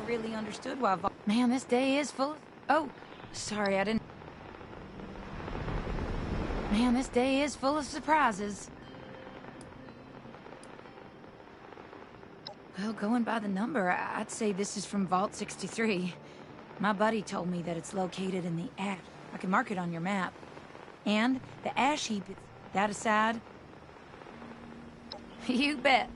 really understood why Man, this day is full of... Oh, sorry, I didn't... Man, this day is full of surprises. Well, going by the number, I'd say this is from Vault 63. My buddy told me that it's located in the ash. I can mark it on your map. And the ash heap, that aside... You bet.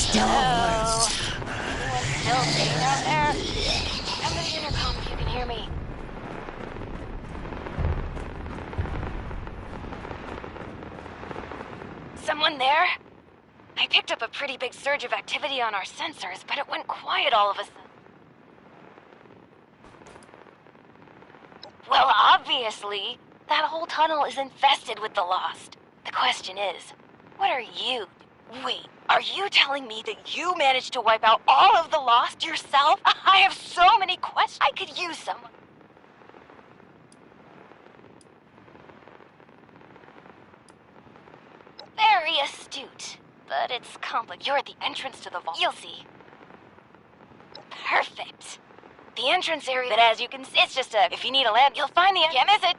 Hello? Anyone still sitting out there? Come to the intercom if you can hear me. Someone there? I picked up a pretty big surge of activity on our sensors, but it went quiet all of a sudden. Well, obviously, that whole tunnel is infested with the Lost. The question is, what are you? Wait, are you telling me that you managed to wipe out all of the Lost yourself? I have so many questions. I could use someone. Very astute, but it's complicated. You're at the entrance to the vault. You'll see. Perfect. The entrance area, but as you can see, it's just a... If you need a lamp, you'll find the... Can't miss it.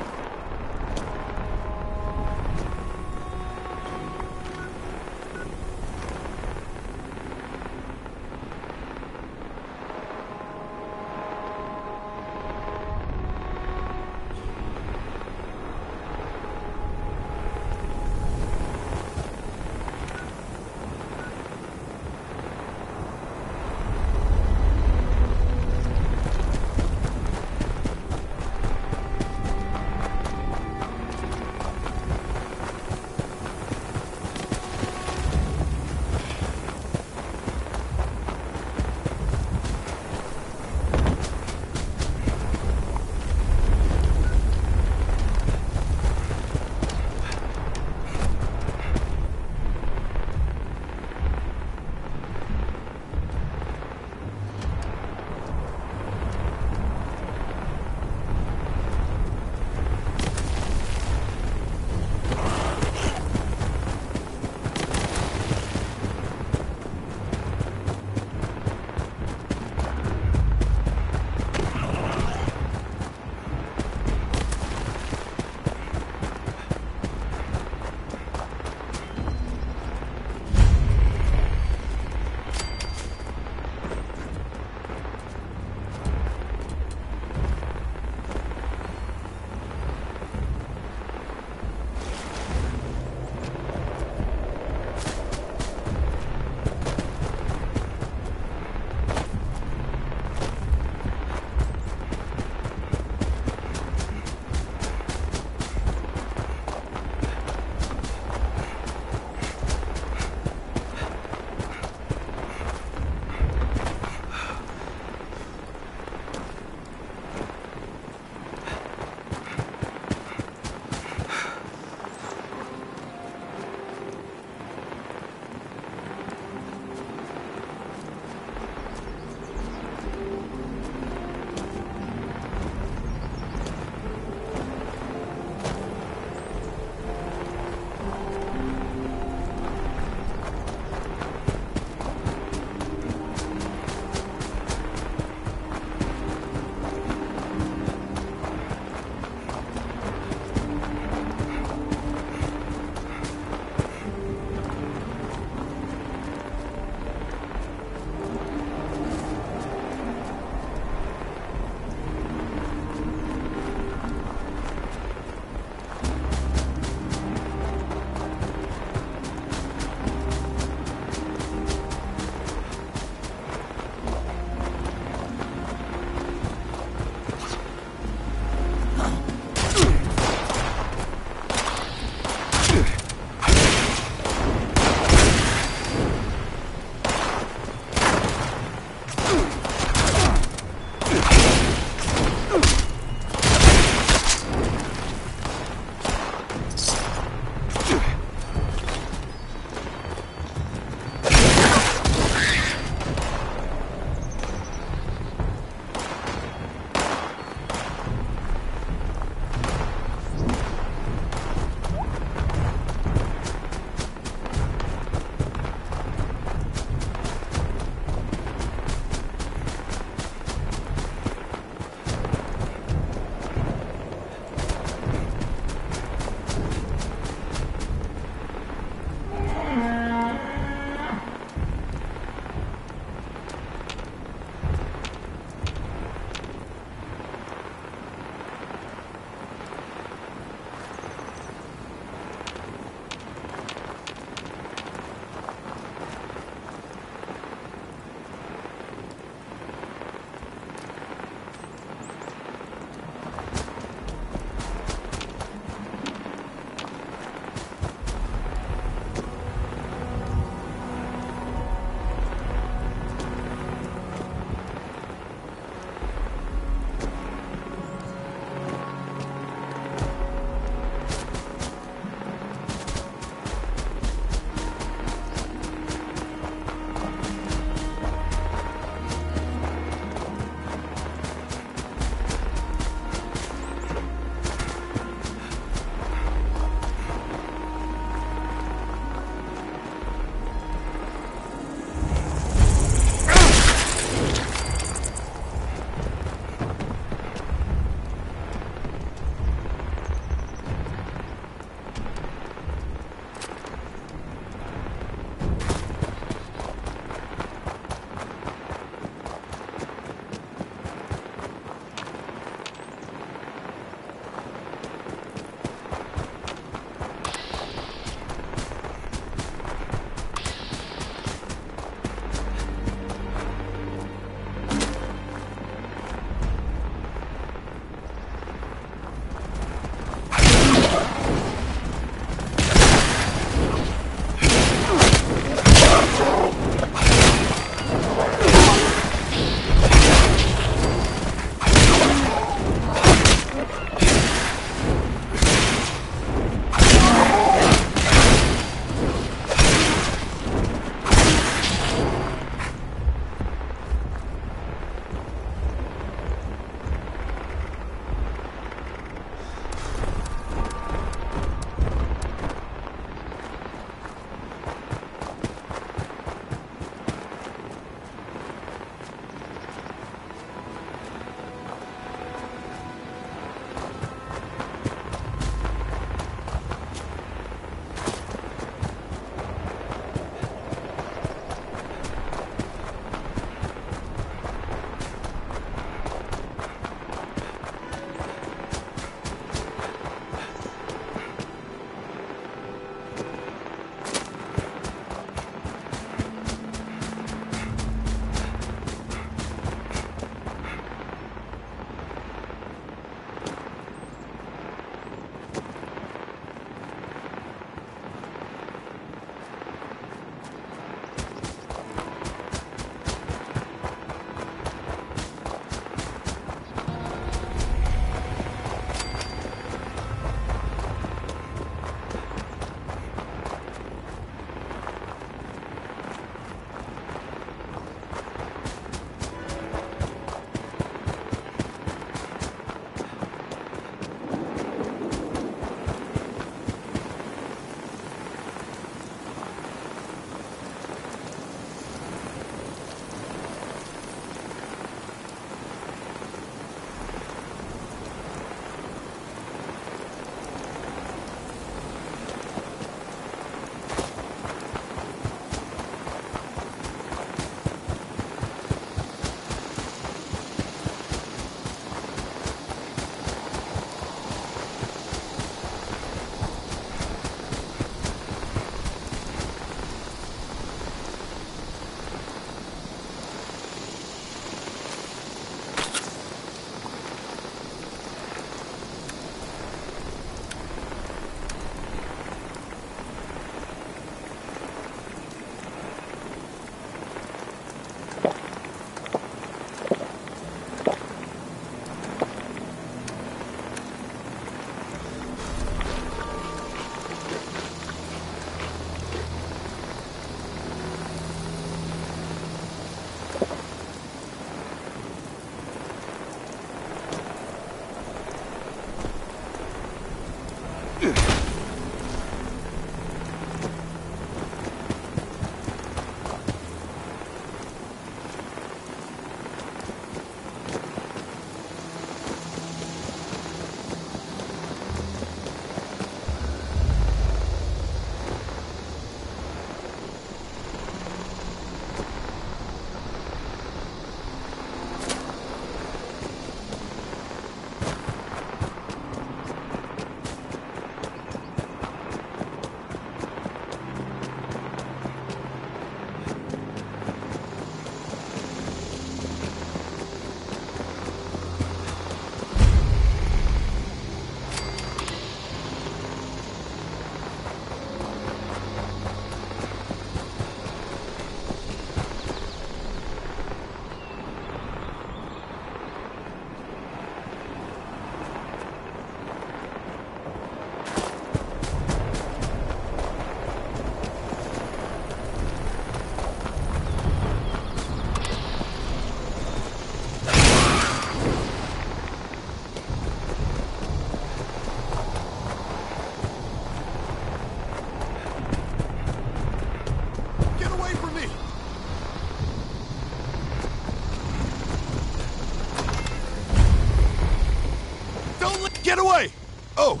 Get away! Oh,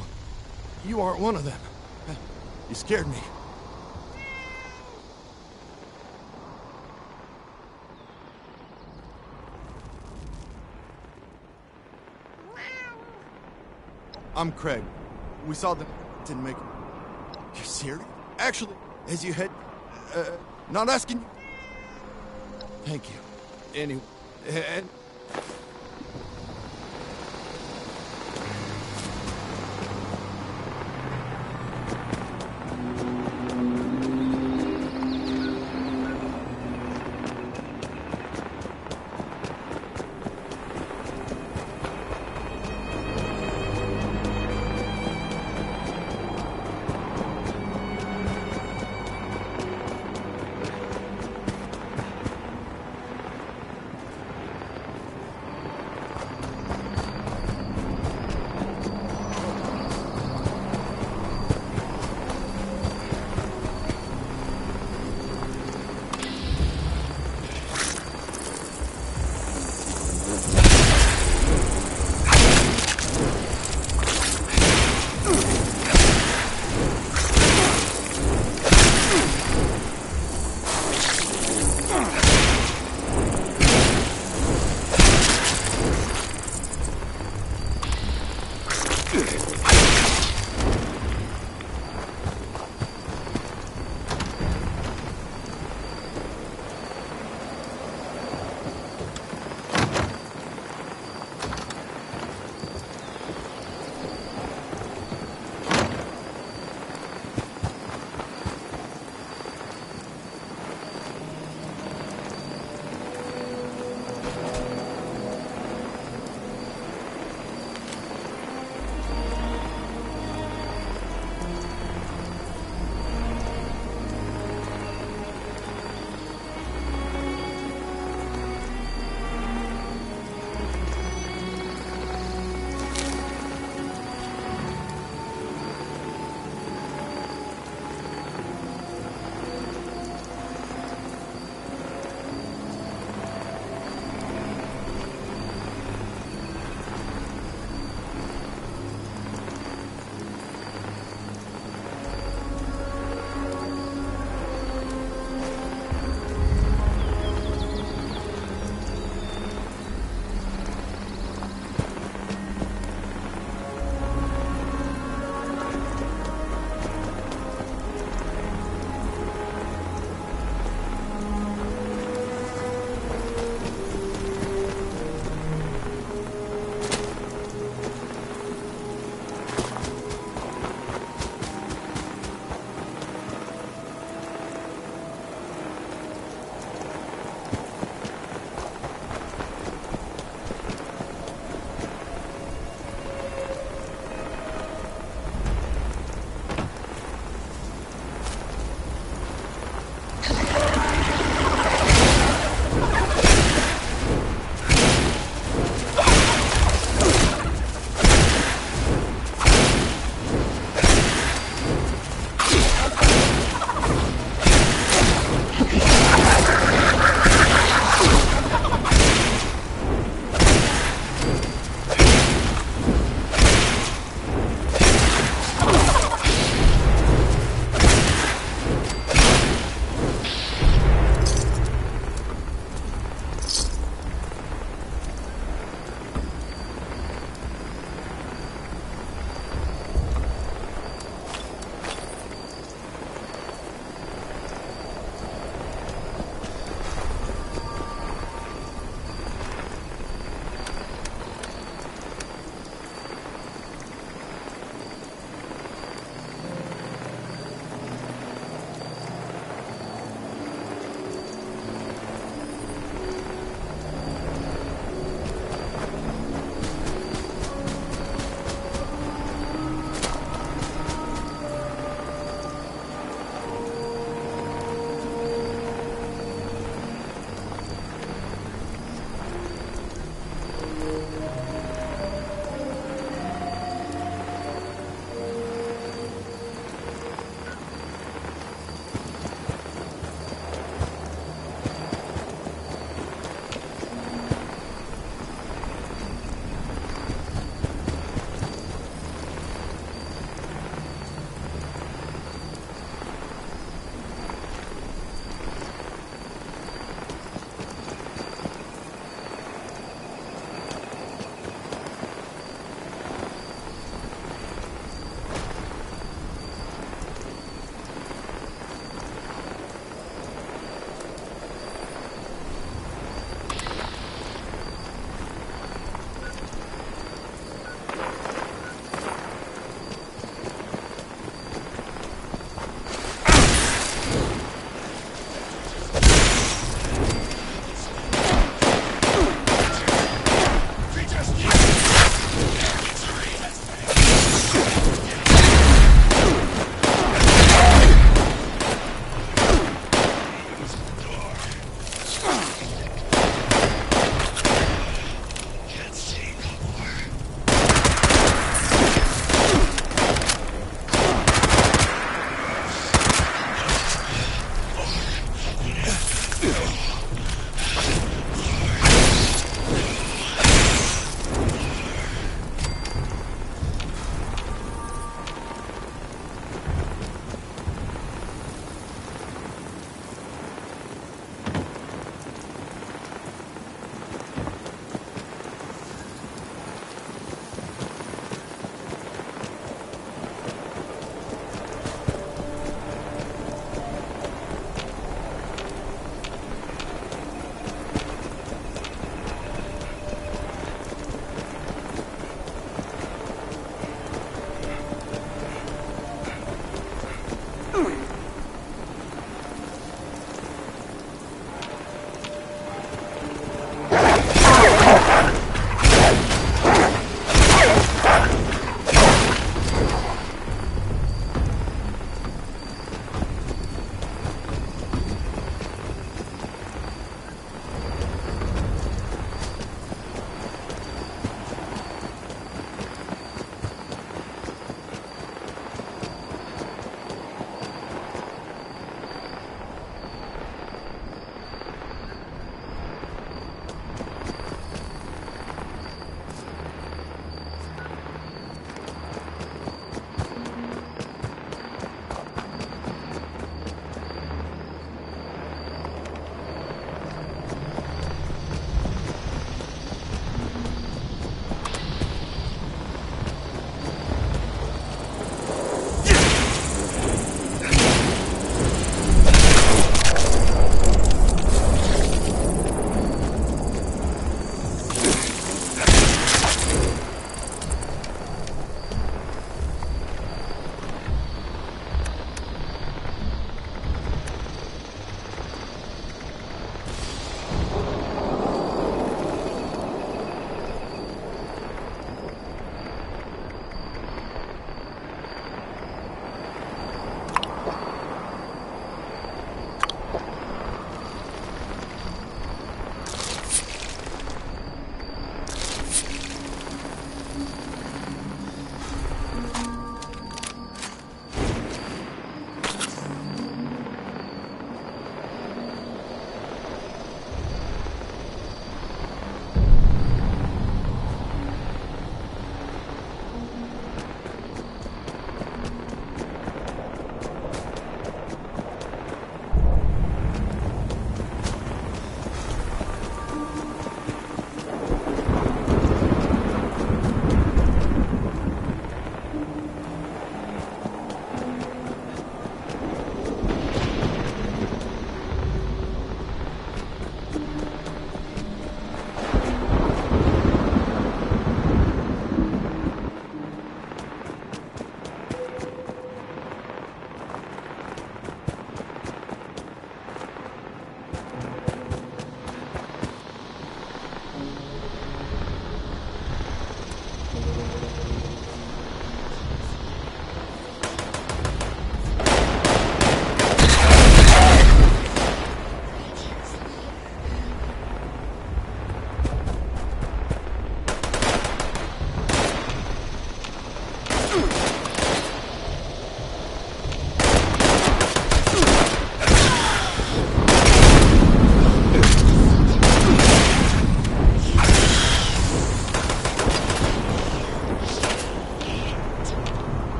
you aren't one of them. You scared me. I'm Craig. We saw them. Didn't make them. You're serious? Actually, as you head... not asking you... Thank you. Anyway, and...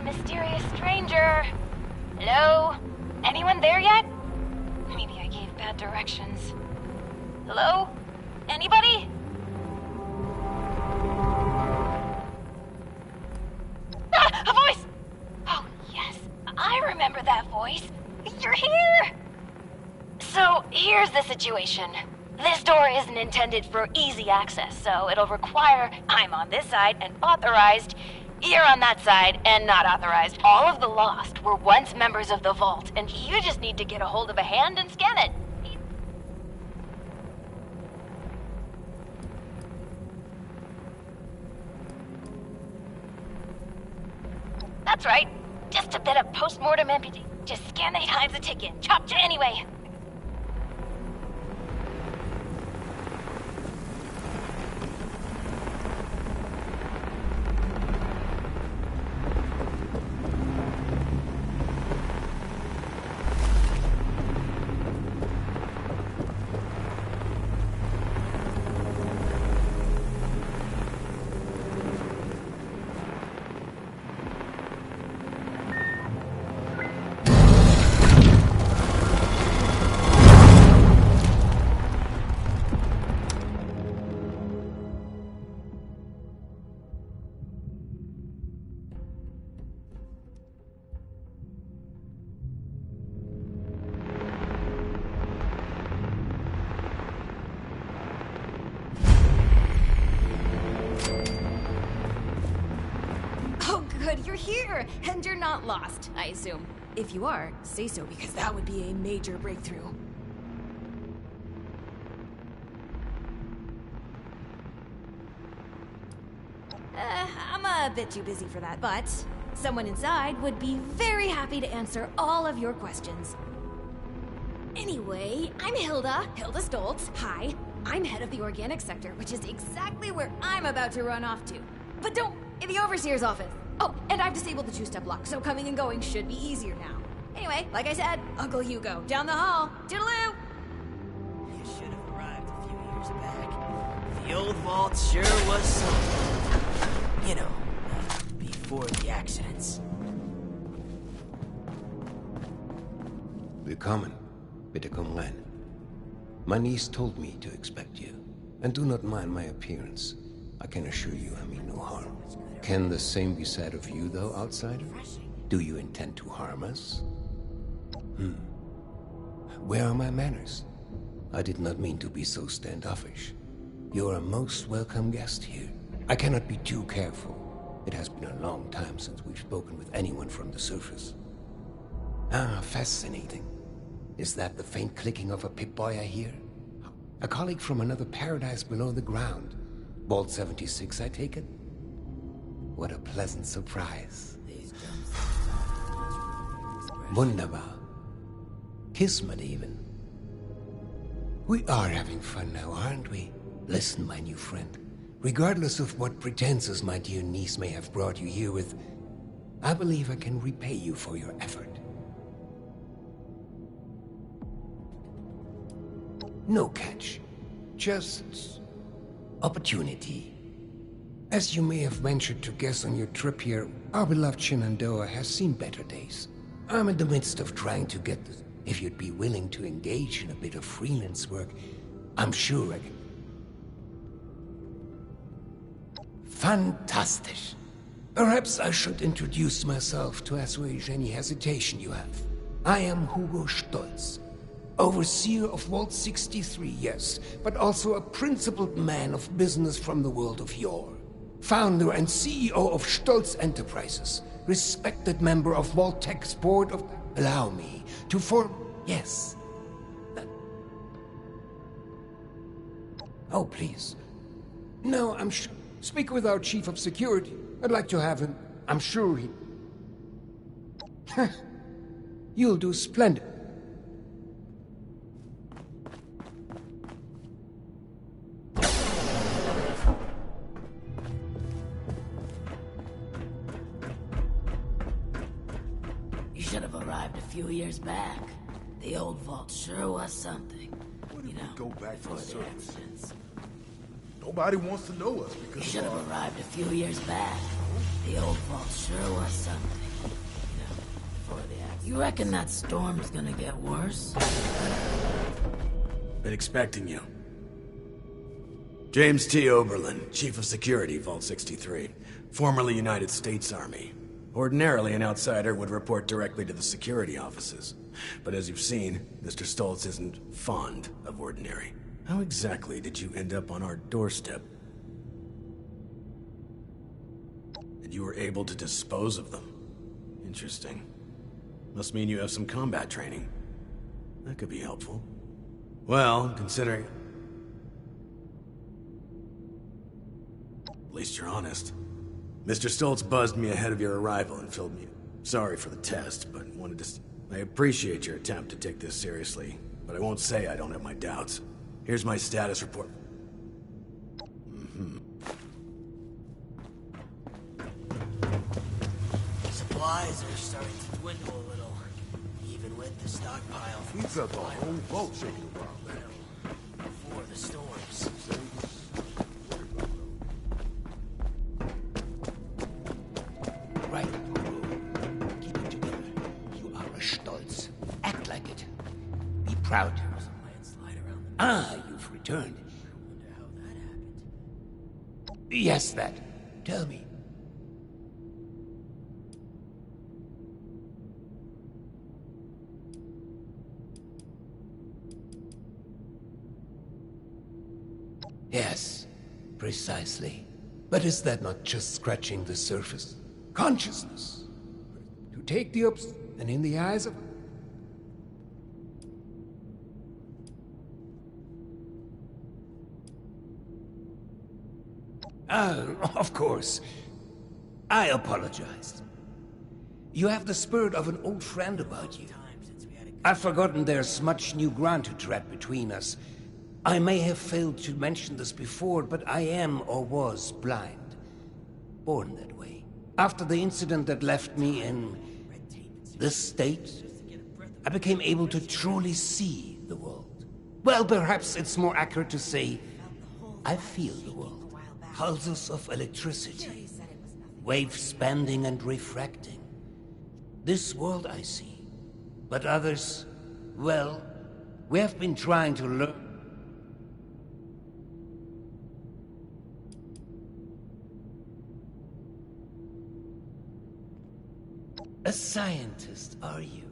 Mysterious stranger. Hello? Anyone there yet? Maybe I gave bad directions. Hello? Anybody? Ah! A voice! Oh, yes. I remember that voice. You're here! So, here's the situation. This door isn't intended for easy access, so it'll require I'm on this side and authorized, you're on that side and not authorized. All of the Lost were once members of the Vault, and you just need to get a hold of a hand and scan it. That's right. Just a bit of post-mortem empty. Just scan the times a ticking. Chopped you anyway. Good, you're here, and you're not lost, I assume. If you are, say so, because that would be a major breakthrough. I'm a bit too busy for that, but someone inside would be very happy to answer all of your questions. Anyway, I'm Hilda Stoltz. Hi. I'm head of the organic sector, which is exactly where I'm about to run off to. But don't, in the overseer's office. Oh, and I've disabled the two-step lock, so coming and going should be easier now. Anyway, like I said, Uncle Hugo, down the hall. Toodaloo! You should have arrived a few years back. The old vault sure was something. You know, before the accidents. Willkommen. Bitte komm rein. My niece told me to expect you. And do not mind my appearance. I can assure you I mean no harm. Can the same be said of you, though, outsider? Do you intend to harm us? Where are my manners? I did not mean to be so standoffish. You're a most welcome guest here. I cannot be too careful. It has been a long time since we've spoken with anyone from the surface. Ah, fascinating. Is that the faint clicking of a Pip-Boy I hear? A colleague from another paradise below the ground. Vault 76, I take it? What a pleasant surprise. These dumb Wunderbar. Kismet, even. We are having fun now, aren't we? Listen, my new friend. Regardless of what pretenses my dear niece may have brought you here with, I believe I can repay you for your effort. No catch. Just opportunity. As you may have ventured to guess on your trip here, our beloved Shenandoah has seen better days. I'm in the midst of trying to get this. If you'd be willing to engage in a bit of freelance work, I'm sure I can. Fantastic. Perhaps I should introduce myself to assuage any hesitation you have. I am Hugo Stolz, overseer of Vault 63, yes, but also a principled man of business from the world of yore. Founder and CEO of Stolz Enterprises, respected member of Vault-Tech's board of... Allow me to form... Yes. Oh, please. No, I'm sure... Speak with our chief of security. I'd like to have him. I'm sure he... You'll do splendid. You should have arrived a few years back. The old vault sure was something. What if You know, we go back to before the the surface? accidents. Nobody wants to know us You because should of have our... arrived a few years back. The old vault sure was something. You know, before the accidents. You reckon that storm's gonna get worse? Been expecting you. James T. Oberlin, Chief of Security, Vault 63. Formerly United States Army. Ordinarily, an outsider would report directly to the security offices. But as you've seen, Mr. Stoltz isn't fond of ordinary. How exactly did you end up on our doorstep? And you were able to dispose of them? Interesting. Must mean you have some combat training. That could be helpful. Well, considering... At least you're honest. Mr. Stoltz buzzed me ahead of your arrival and filled me... Sorry for the test, but wanted to... I appreciate your attempt to take this seriously, but I won't say I don't have my doubts. Here's my status report. Supplies are starting to dwindle a little, even with the stockpile from We felt the whole boat shaking around there. before the storms. Right, Hugo. Keep it together. You are a Stolz. Act like it. Be proud. There was a landslide around the... Ah, you've returned. I wonder how that happened. Yes, that. Tell me. Yes, precisely. But is that not just scratching the surface? Consciousness. To take the ups and in the eyes of... Of course. I apologize. You have the spirit of an old friend about you. I've forgotten there's much new ground to tread between us. I may have failed to mention this before, but I am or was blind. Born that way. After the incident that left me in this state, I became able to truly see the world. Well, perhaps it's more accurate to say, I feel the world. Pulses of electricity, waves bending and refracting. This world I see, but others, well, we have been trying to learn. A scientist, are you?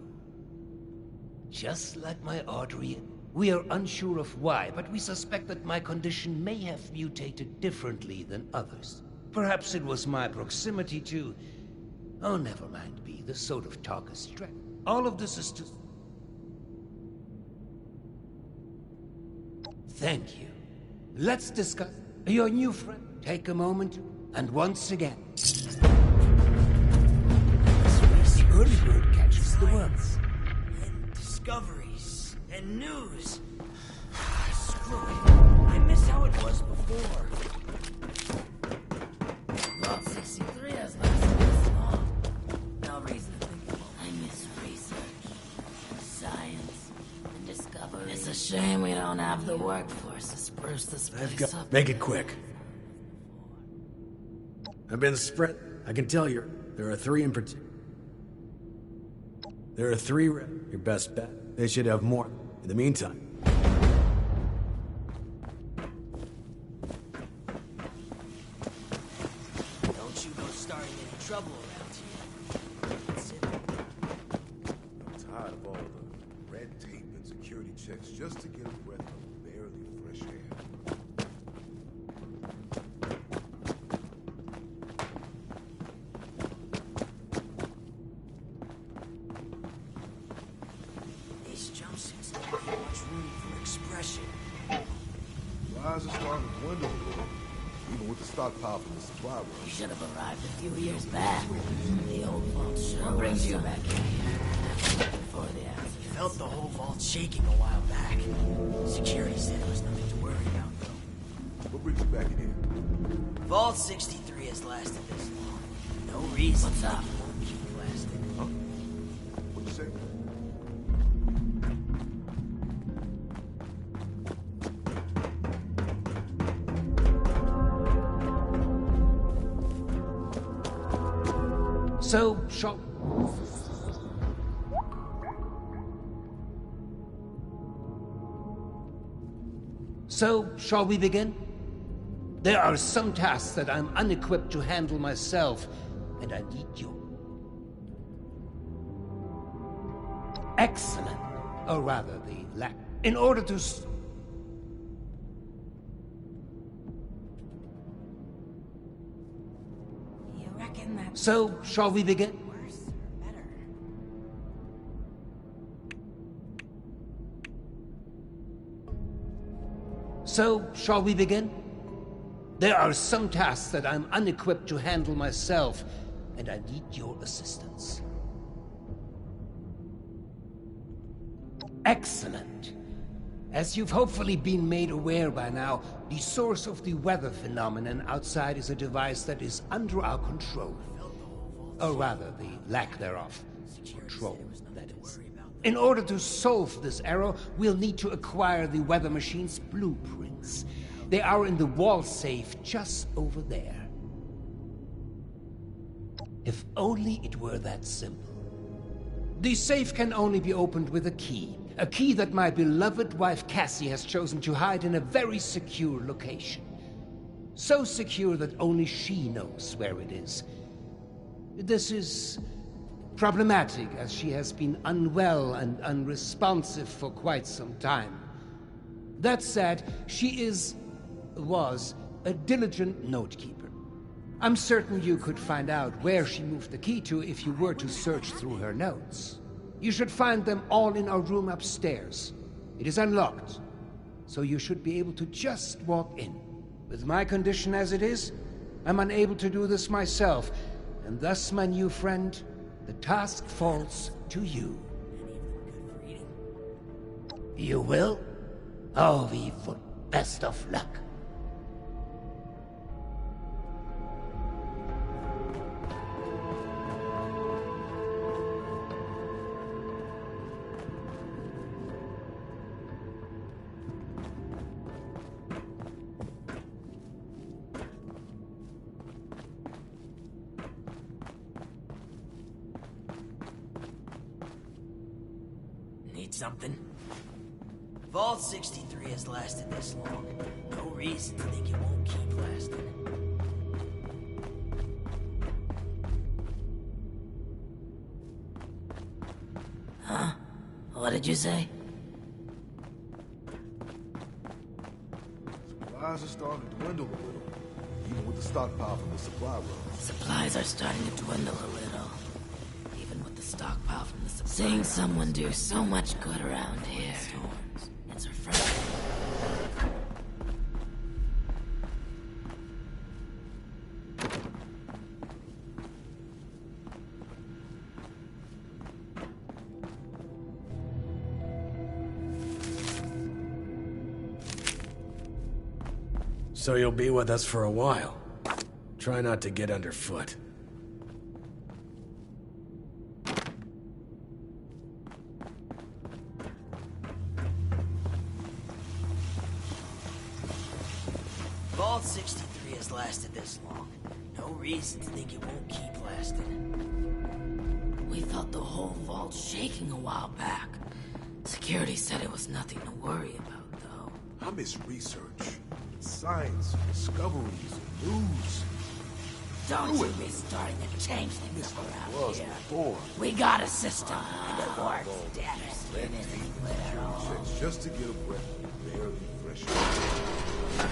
Just like my artery. We are unsure of why, but we suspect that my condition may have mutated differently than others. Perhaps it was my proximity to... Oh, never mind, B. This sort of talk is straight. All of this is to... Thank you. Let's discuss... your new friend. Take a moment, and once again. The early bird catches the worm. And discoveries and news. Screw it. I miss how it was before. Vault 63 has lasted this long. No reason to think about it. I miss research, and science, and discovery. It's a shame we don't have the workforce to spruce this place up. Make it quick. I've been spread. I can tell you, there are three in particular. There are three. Your best bet. They should have more. In the meantime. Don't you go starting any trouble around here. That's it. I'm tired of all the red tape and security checks just to get a breath of barely fresh air. These jumpsuits don't leave much room for expression. Supplies are starting to dwindle a little, even with the stockpile from the supply You run. should have arrived a few years back. The old vault sure what brings you back in here for the answer. Felt the whole vault shaking a while back. Security said there was nothing to worry about, though. What brings you back in here? Vault 63 has lasted this long. No reason. What's up? It won't keep lasting. Huh? What'd you say? So, shall... So, shall we begin? There are some tasks that I'm unequipped to handle myself, and I need you. Excellent. Or rather, the lack. In order to... You reckon that So, shall we begin? worse or better? So, shall we begin? There are some tasks that I'm unequipped to handle myself, and I need your assistance. Excellent. As you've hopefully been made aware by now, the source of the weather phenomenon outside is a device that is under our control. Or rather, the lack thereof. Control, that is. In order to solve this error, we'll need to acquire the weather machine's blueprints. They are in the wall safe just over there. If only it were that simple. The safe can only be opened with a key that my beloved wife Cassie has chosen to hide in a very secure location. So secure that only she knows where it is. This is problematic, as she has been unwell and unresponsive for quite some time. That said, she was a diligent note-keeper. I'm certain you could find out where she moved the key to if you were to search through her notes. You should find them all in our room upstairs. It is unlocked, so you should be able to just walk in. With my condition as it is, I'm unable to do this myself, and thus, my new friend, the task falls to you. You will? Oh, we would. Best of luck. Need something? Vault 63 has lasted this long. No reason to think it won't keep lasting. Huh? What did you say? Supplies are starting to dwindle a little, even with the stockpile from the supply run. Supplies are starting to dwindle a little. Even with the stockpile from the supply. Seeing someone do so much good around here. It's refreshing. So you'll be with us for a while. Try not to get underfoot. Vault 63 has lasted this long. No reason to think it won't keep lasting. We felt the whole vault shaking a while back. Security said it was nothing to worry about, though. I miss research, science, discoveries, news. Don't you be starting to change things around Was here. before. We got a system, and it works. Damn it. Red tape and security checks just to get a breath of barely fresh air.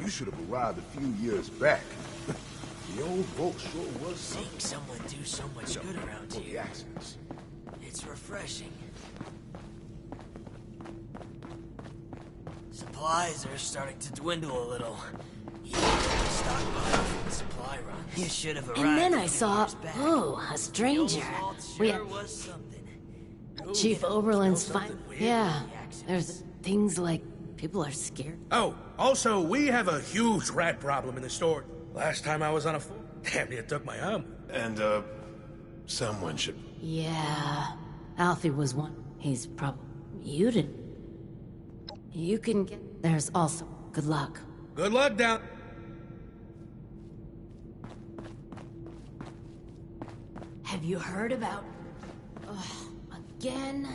You should have arrived a few years back. The old vault sure was something. Seeing someone do so much good around For the here, accidents. it's refreshing. Supplies are starting to dwindle a little. You stockpile from the supply run. You should have arrived. And then a I few saw, years back. oh, a stranger. The old vault We sure had was something. Chief Oberlin's fine. weird Yeah, with the accents. there's things like people are scared. Oh, also, we have a huge rat problem in the store. Last time I was on a damn near took my arm. And, someone should... Yeah, Alfie was one. He's probably... You didn't... You can get... There's also... Good luck. Good luck down. Have you heard about... again?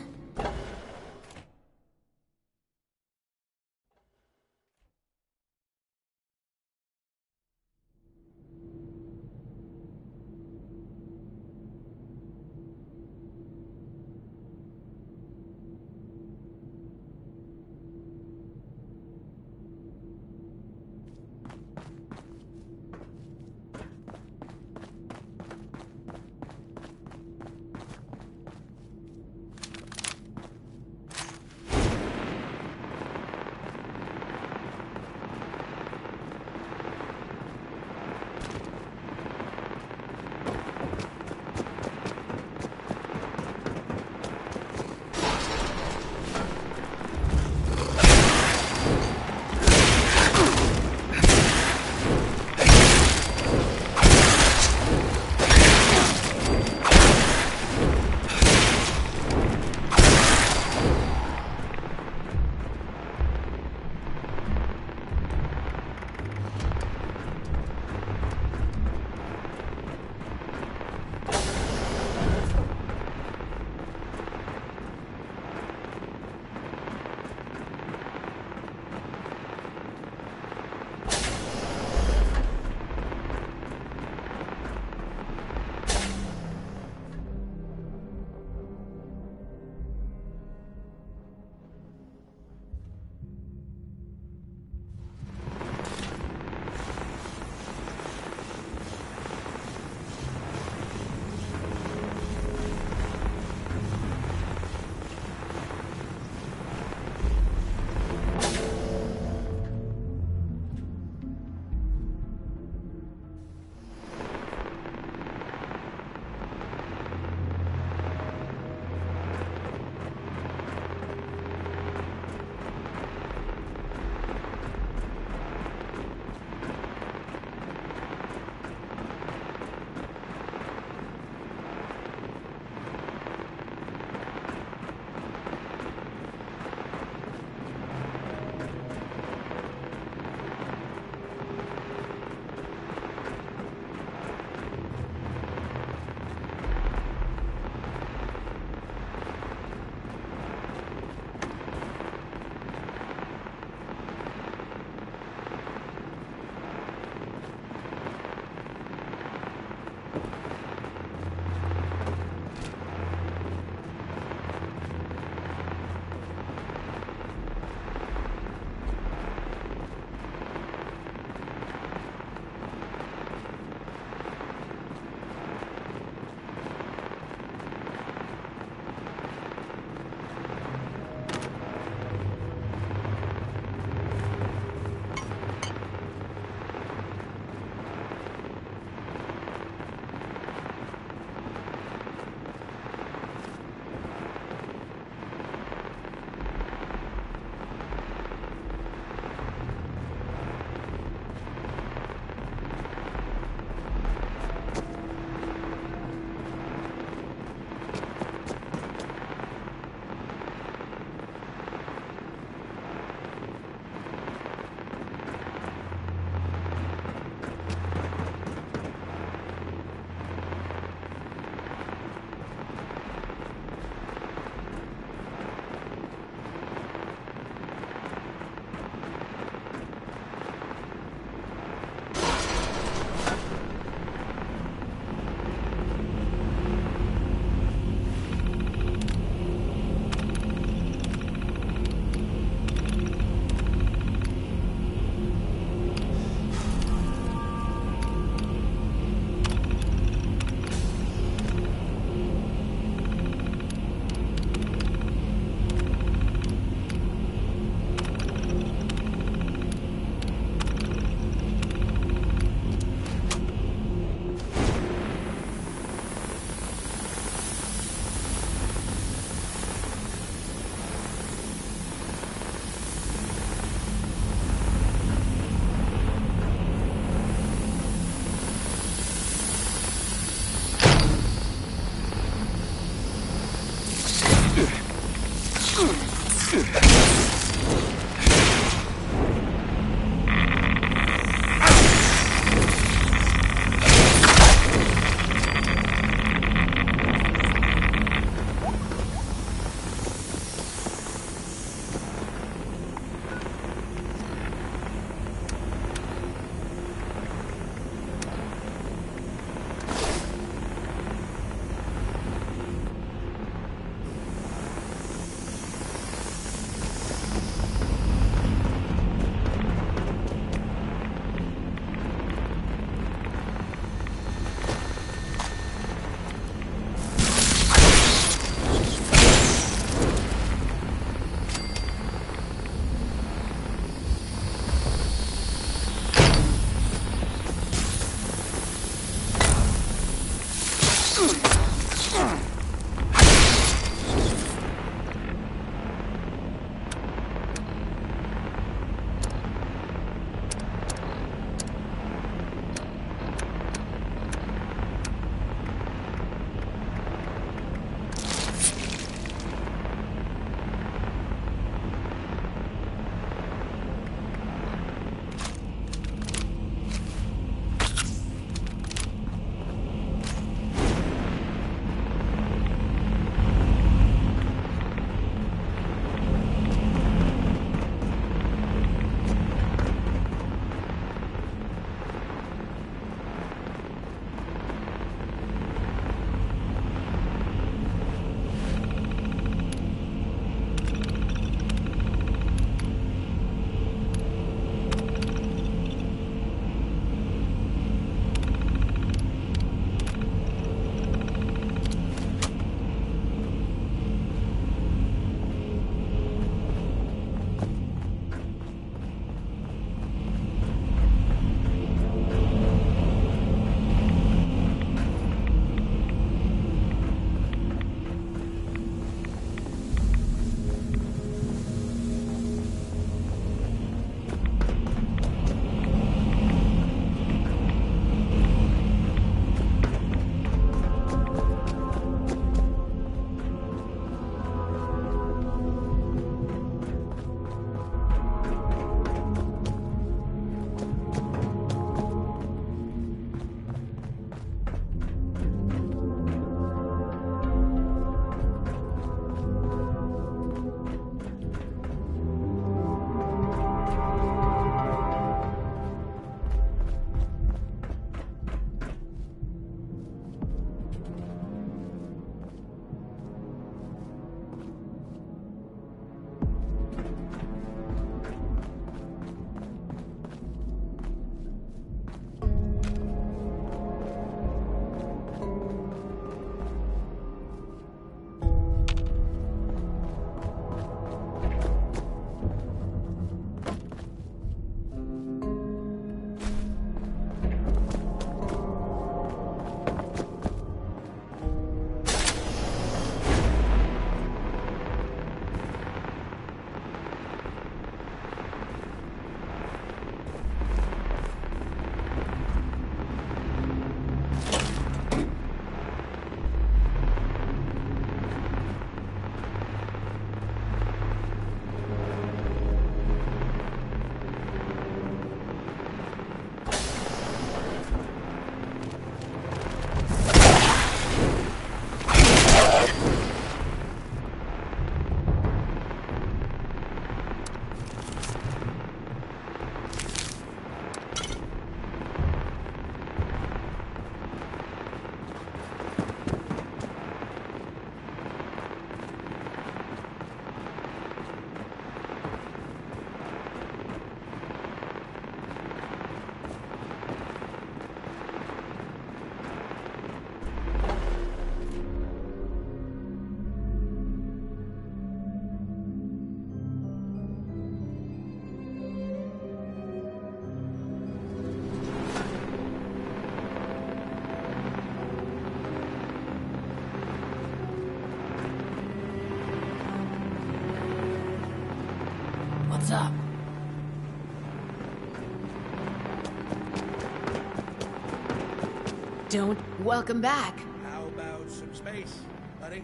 don't. Welcome back. How about some space, buddy?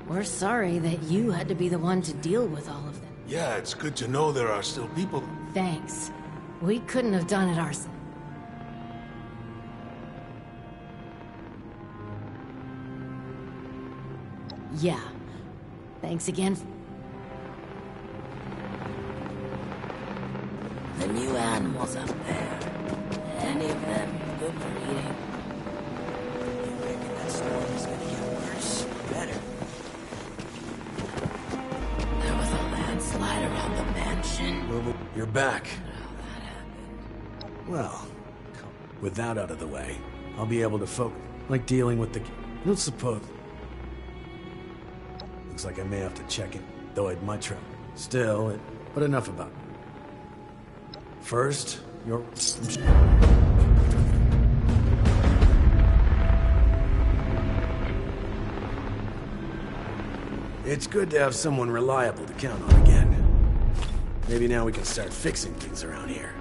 We're sorry that you had to be the one to deal with all of them. Yeah, it's good to know there are still people. Thanks. We couldn't have done it ourselves. Yeah. Thanks again. The new animals up there. Any of them good for eating? You reckon that storm is gonna get worse or better? There was a landslide around the mansion. You're back. How that happened. Well, with that out of the way, I'll be able to focus. Like dealing with the... I don't suppose... Looks like I may have to check it, though I'd much rather. Still, but enough about it. First, your... It's good to have someone reliable to count on again. Maybe now we can start fixing things around here.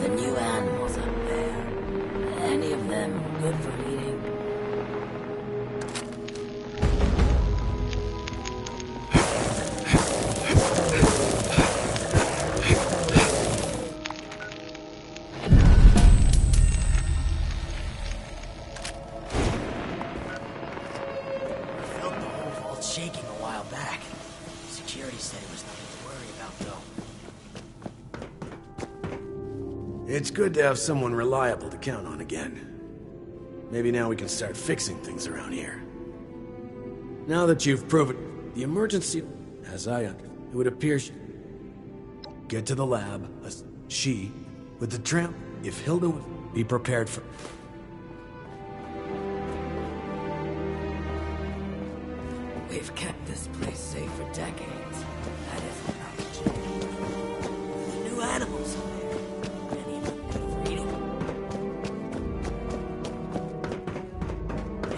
The new animals up there. Any of them good for eating? I felt the whole vault shaking a while back. Security said it was nothing to worry about, though. It's good to have someone reliable to count on again. Maybe now we can start fixing things around here. Now that you've proven the emergency, as it would appear, get to the lab, she, with the tramp, if Hilda would be prepared for... We've kept this place safe for decades. That isn't nothing. The new animals up there. Any of them good for eating?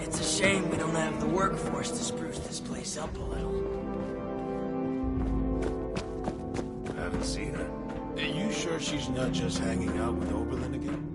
It's a shame we don't have the workforce to spruce this place up a little. Haven't seen her. Are you sure she's not just hanging out with Oberlin again?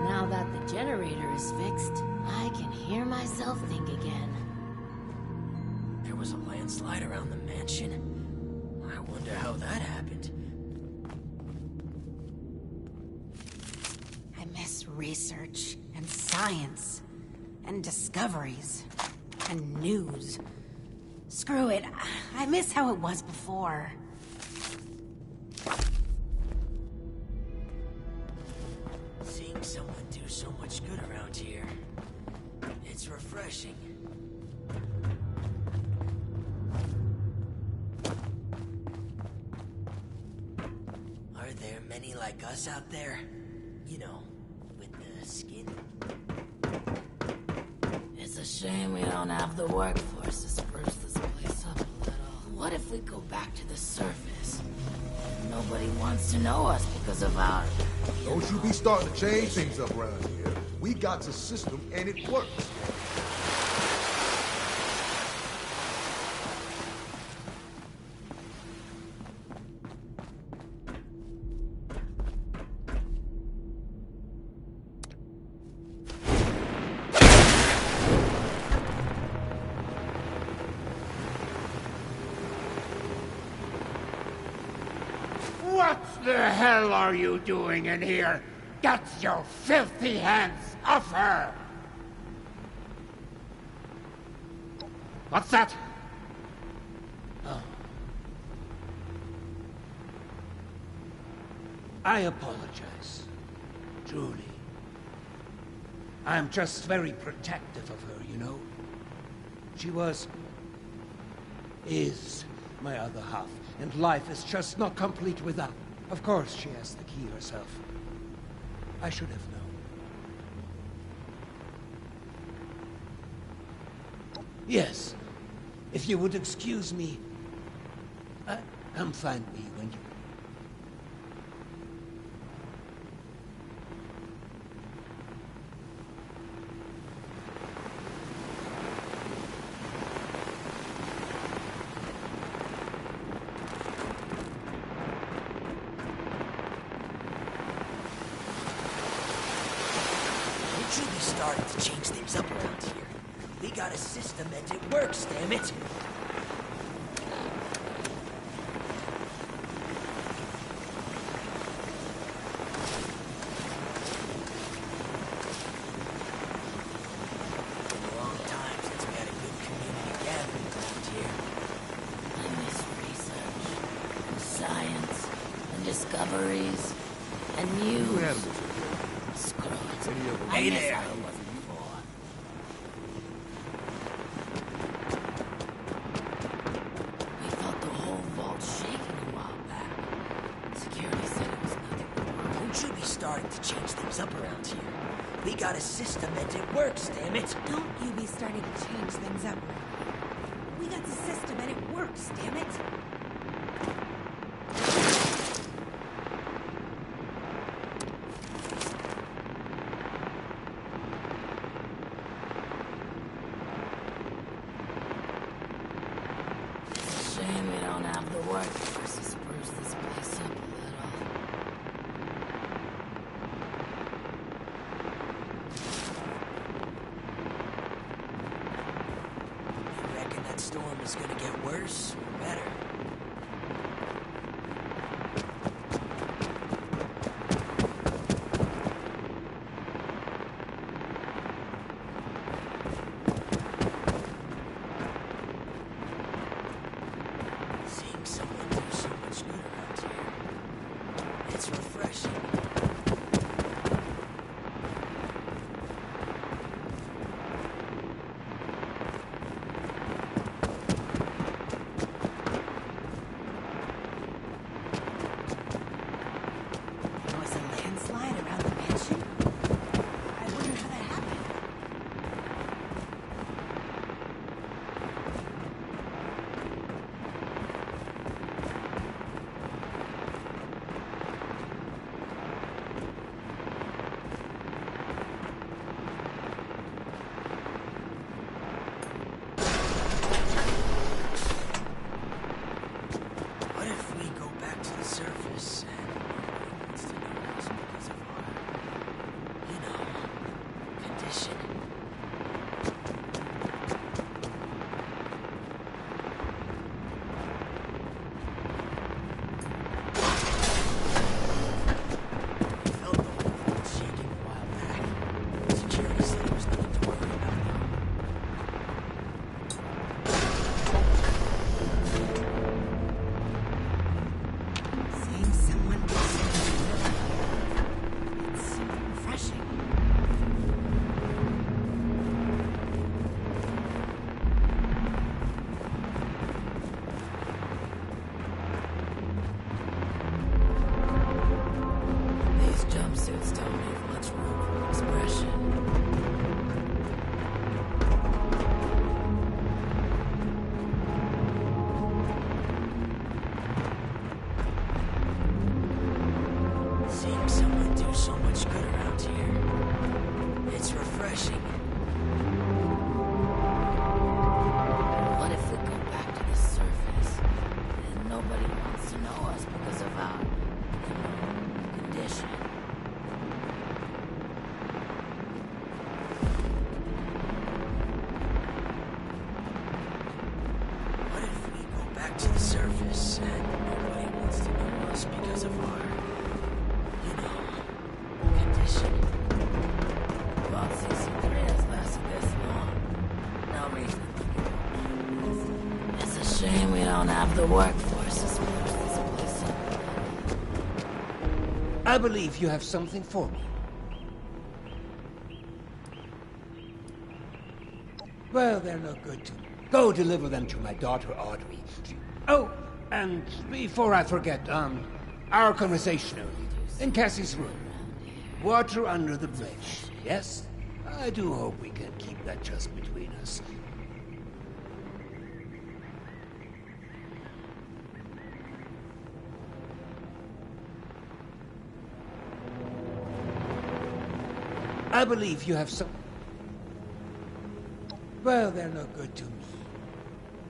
Now that the generator is fixed, I can hear myself think again. There was a landslide around the mansion. I wonder how that happened. I miss research and science and discoveries and news. Screw it. I miss how it was before. Seeing someone do so much good around here. It's refreshing. Are there many like us out there? You know, with the skin. It's a shame we don't have the workforce to spruce this place up a little. What if we go back to the surface? Nobody wants to know us because of our... Don't you be starting to change things up around here. We got a system and it works. What the hell are you doing in here? Get your filthy hands off her! What's that? Oh. I apologize. Truly. I'm just very protective of her, you know? She is my other half, and life is just not complete without. Of course, she has the key herself. I should have known. Yes, if you would excuse me, come find me when you... Should be starting to change things up around here. We got a system and it works, damn it! Been a long time since we had a good community gathering around here. I miss research, and science, and discoveries, and news. Screw it. Hey there! We thought the whole vault's shaking a while back. Security said it was nothing but work. Won't you be starting to change things up around here? We got a system and it works, damn it! Don't you be starting to change things up. We got the system and it works, damn it. It's a shame we don't have the workforce to spruce this place up a little. You reckon that storm is gonna get worse or better? Seeing someone do so much good around here. It's refreshing. don't have the workforce to spruce this place up. I believe you have something for me. Well, they're no good to me. Go deliver them to my daughter, Audrey. Oh, and before I forget, our conversation earlier, in Cassie's room. Water under the bridge, yes? I do hope we can keep that just between us. I believe you have some... Well, they're no good to me.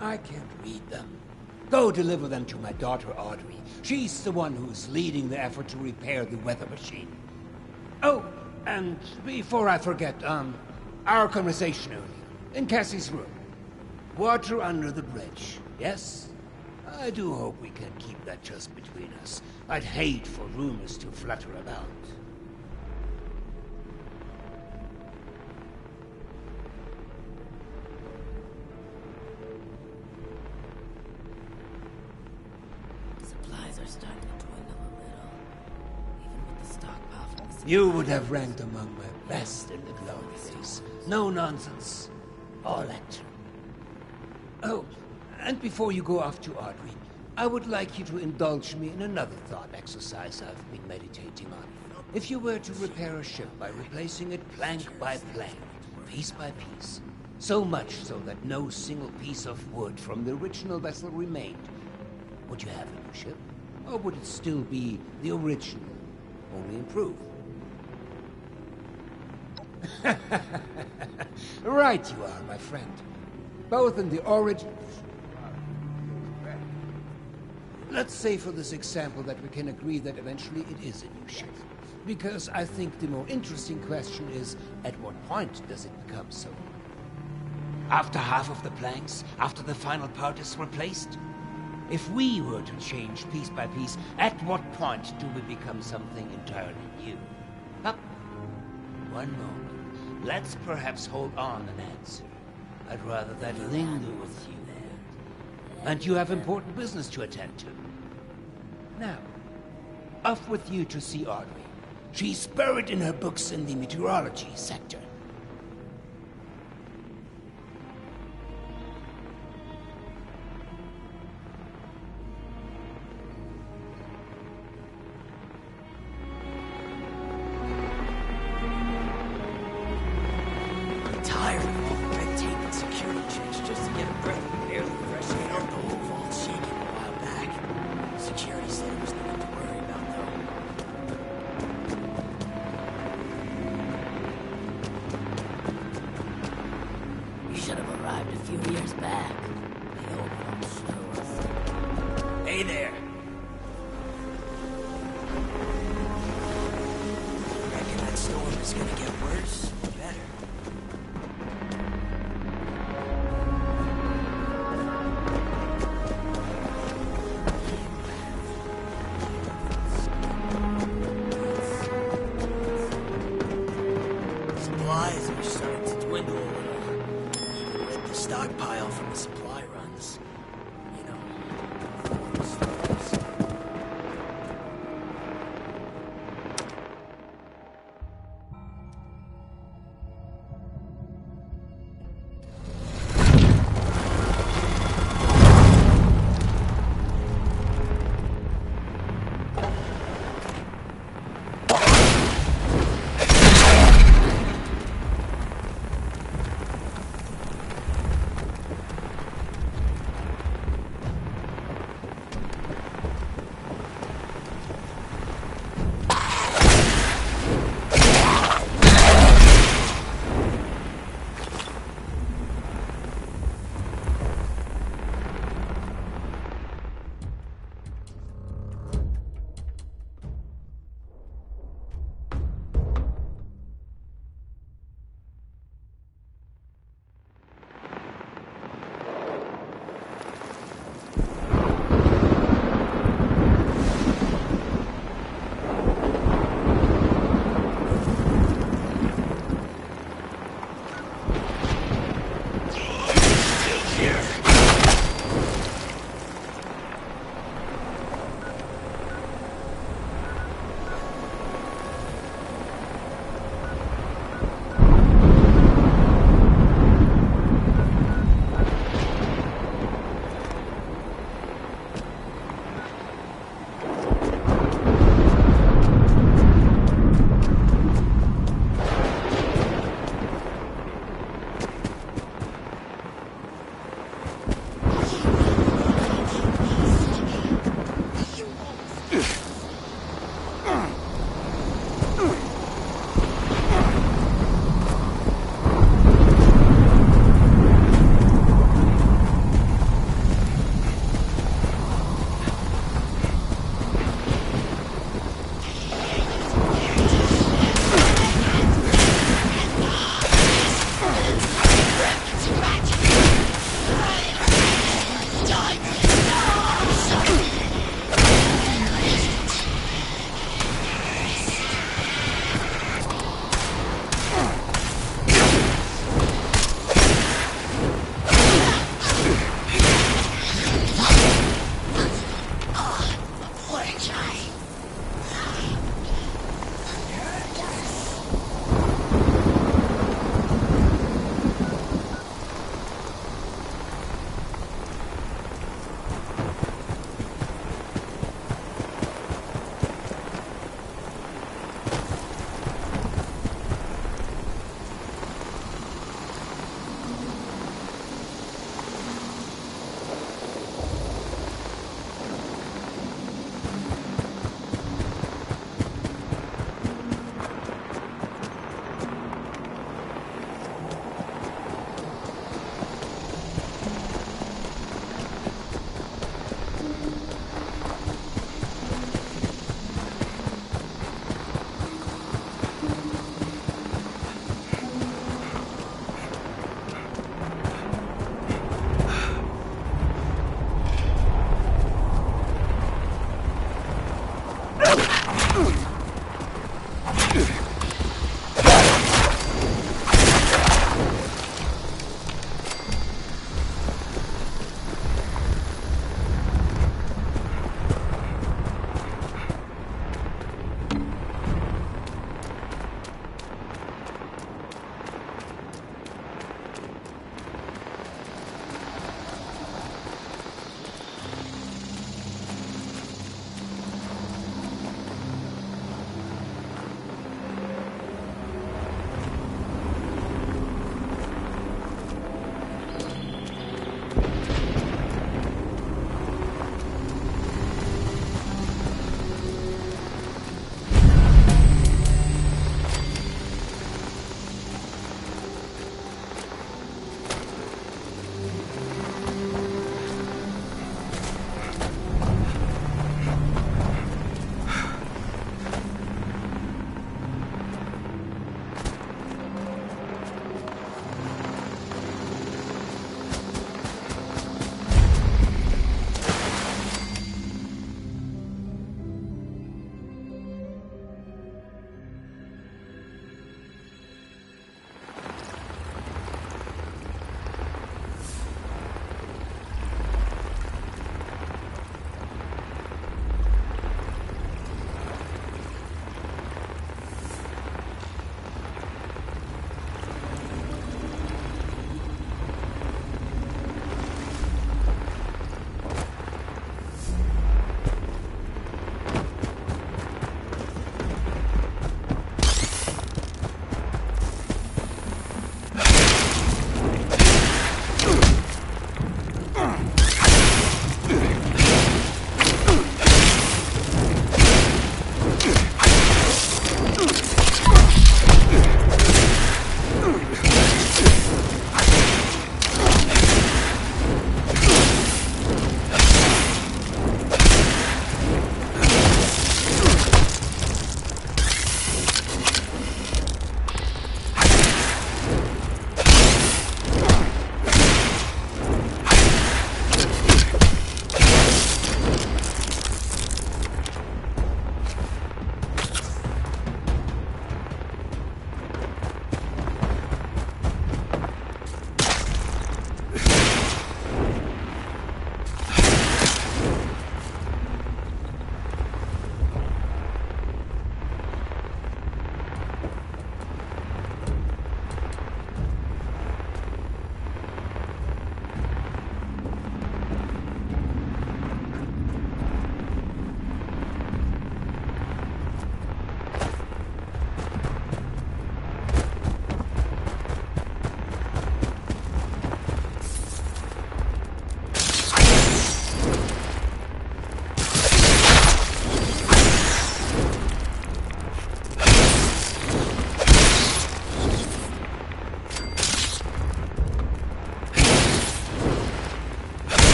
I can't read them. Go deliver them to my daughter, Audrey. She's the one who's leading the effort to repair the weather machine. Oh, and before I forget, our conversation earlier, in Cassie's room. Water under the bridge, yes? I do hope we can keep that just between us. I'd hate for rumors to flutter about. Supplies are starting to dwindle a little. Even with the stockpile from the You would have ranked among my best in the glory days. No nonsense. All action. Oh, and before you go off to Audrey, I would like you to indulge me in another thought exercise I've been meditating on. If you were to repair a ship by replacing it plank by plank, piece by piece, so much so that no single piece of wood from the original vessel remained, would you have a new ship? Or would it still be the original, only improved? Right you are, my friend. Both in the origin... Let's say for this example that we can agree that eventually it is a new ship. Because I think the more interesting question is, at what point does it become so? After half of the planks? After the final part is replaced? If we were to change piece by piece, at what point do we become something entirely new? Up. One moment. Let's perhaps hold on an answer. I'd rather that linger with you. And you have important business to attend to. Now, off with you to see Audrey. She's buried in her books in the meteorology sector. I'm tired of all the red tape and security checks just to get a breath of barely fresh air. The whole vault's shaking a while back. Security said it was nothing to worry about, though. You should have arrived a few years back. The old one sure was. Hey there. Reckon that storm is gonna get worse or better? Supplies are starting to dwindle a little. Even with the stockpile from the supply runs. You know, the storms.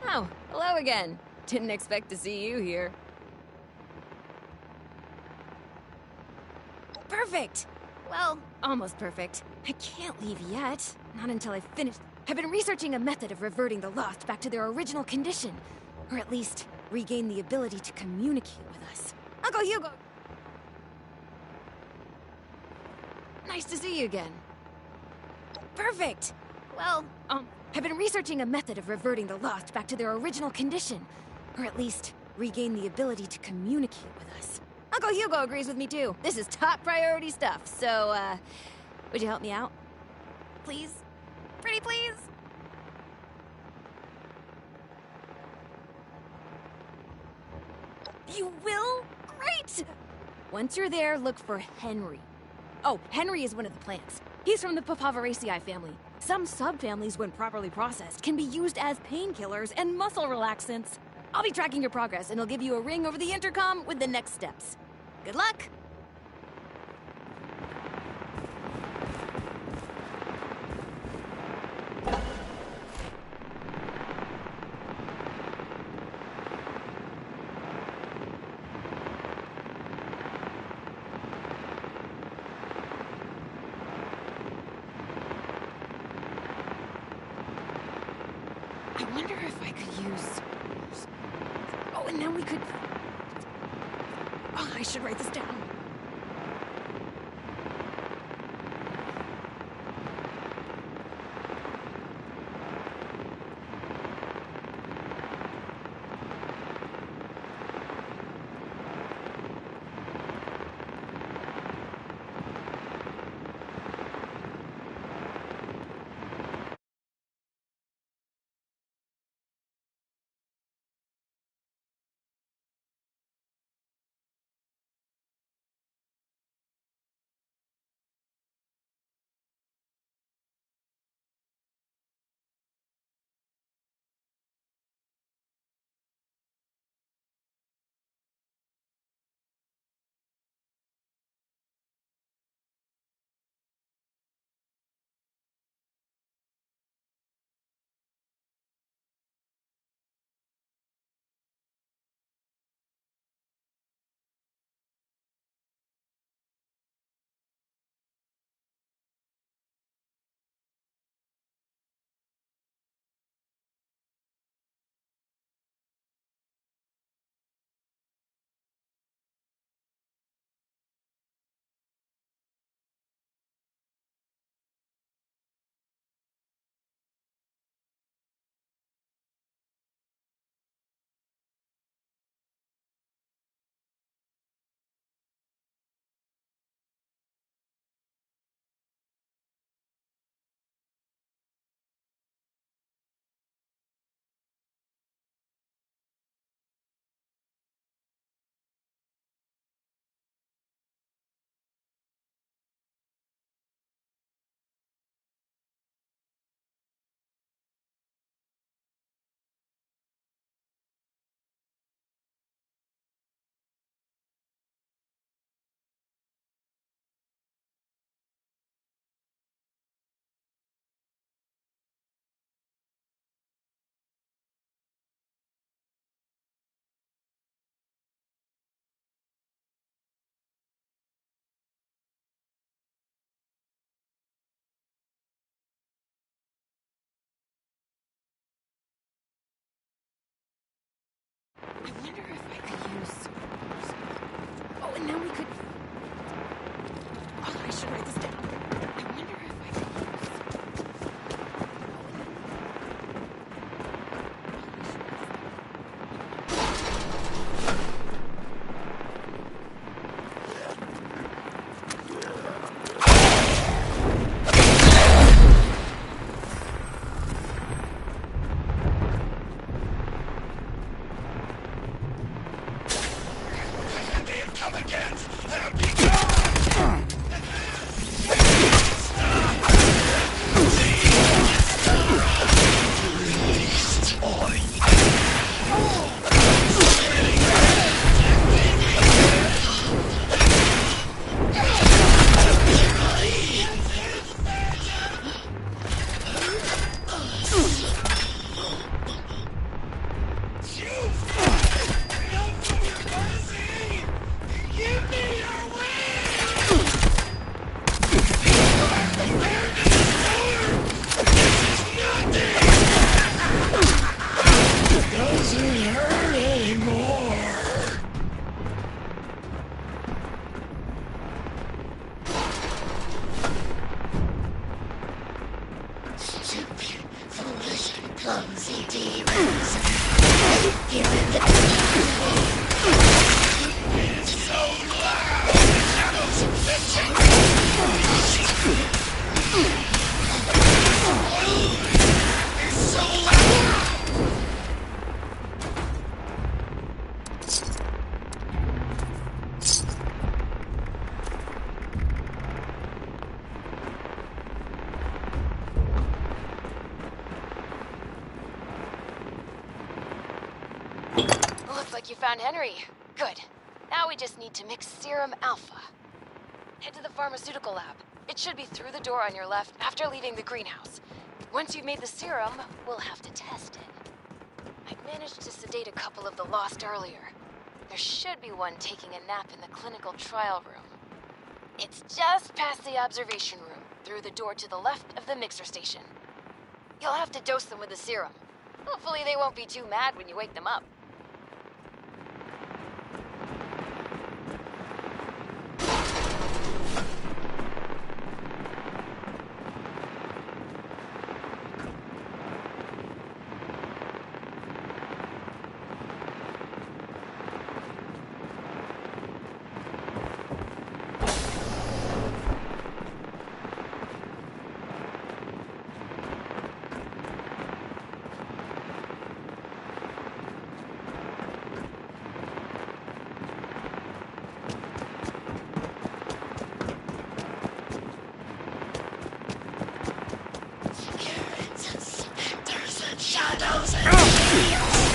Oh, hello again. Didn't expect to see you here. Perfect! Well, almost perfect. I can't leave yet. Not until I've finished. I've been researching a method of reverting the Lost back to their original condition. Or at least, regain the ability to communicate with us. Uncle Hugo! Nice to see you again. Perfect! Well, I've been researching a method of reverting the Lost back to their original condition. Or at least, regain the ability to communicate with us. Uncle Hugo agrees with me too. This is top priority stuff, so, would you help me out? Please? Pretty please? You will? Great! Once you're there, look for Henry. Oh, Henry is one of the plants. He's from the Papaveraceae family. Some subfamilies, when properly processed, can be used as painkillers and muscle relaxants. I'll be tracking your progress, and I'll give you a ring over the intercom with the next steps. Good luck! I wonder if I could use... Oh, and then we could... Oh, I should write this down. I wonder if I could use... Oh, and then we could... Oh, I should write this down. I wonder if I could use... doesn't hurt anymore. Stupid, foolish, clumsy demons. Given the it's so loud. The shadows it's so loud. Looks like you found Henry. Good. Now we just need to mix Serum Alpha. Head to the pharmaceutical lab. It should be through the door on your left after leaving the greenhouse. Once you've made the serum, we'll have to test it. I managed to sedate a couple of the lost earlier. There should be one taking a nap in the clinical trial room. It's just past the observation room, through the door to the left of the mixer station. You'll have to dose them with the serum. Hopefully they won't be too mad when you wake them up. Shadows and shields.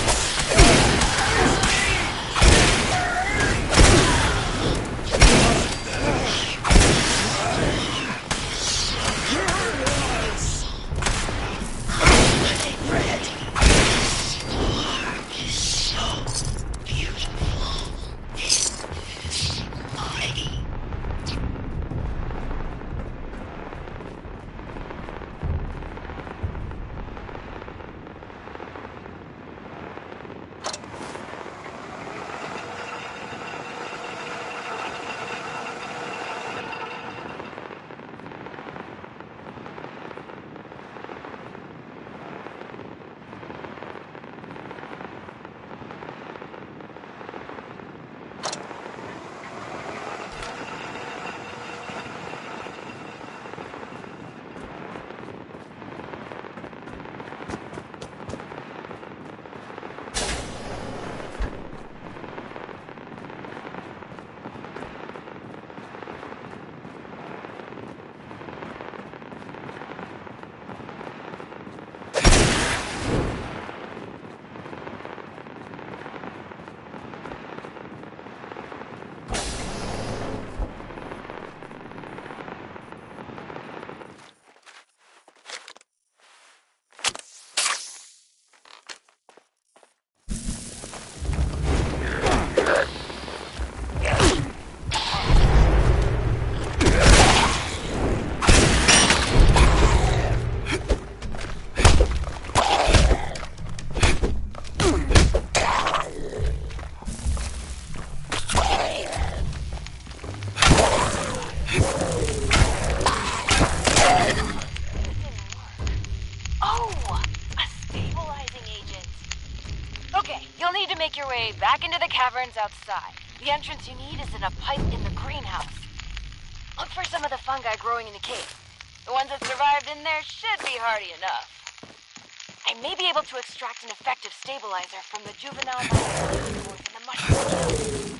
make your way back into the caverns outside. The entrance you need is in a pipe in the greenhouse. Look for some of the fungi growing in the cave. The ones that survived in there should be hardy enough. I may be able to extract an effective stabilizer from the juvenile microbes in the mushroom kiln.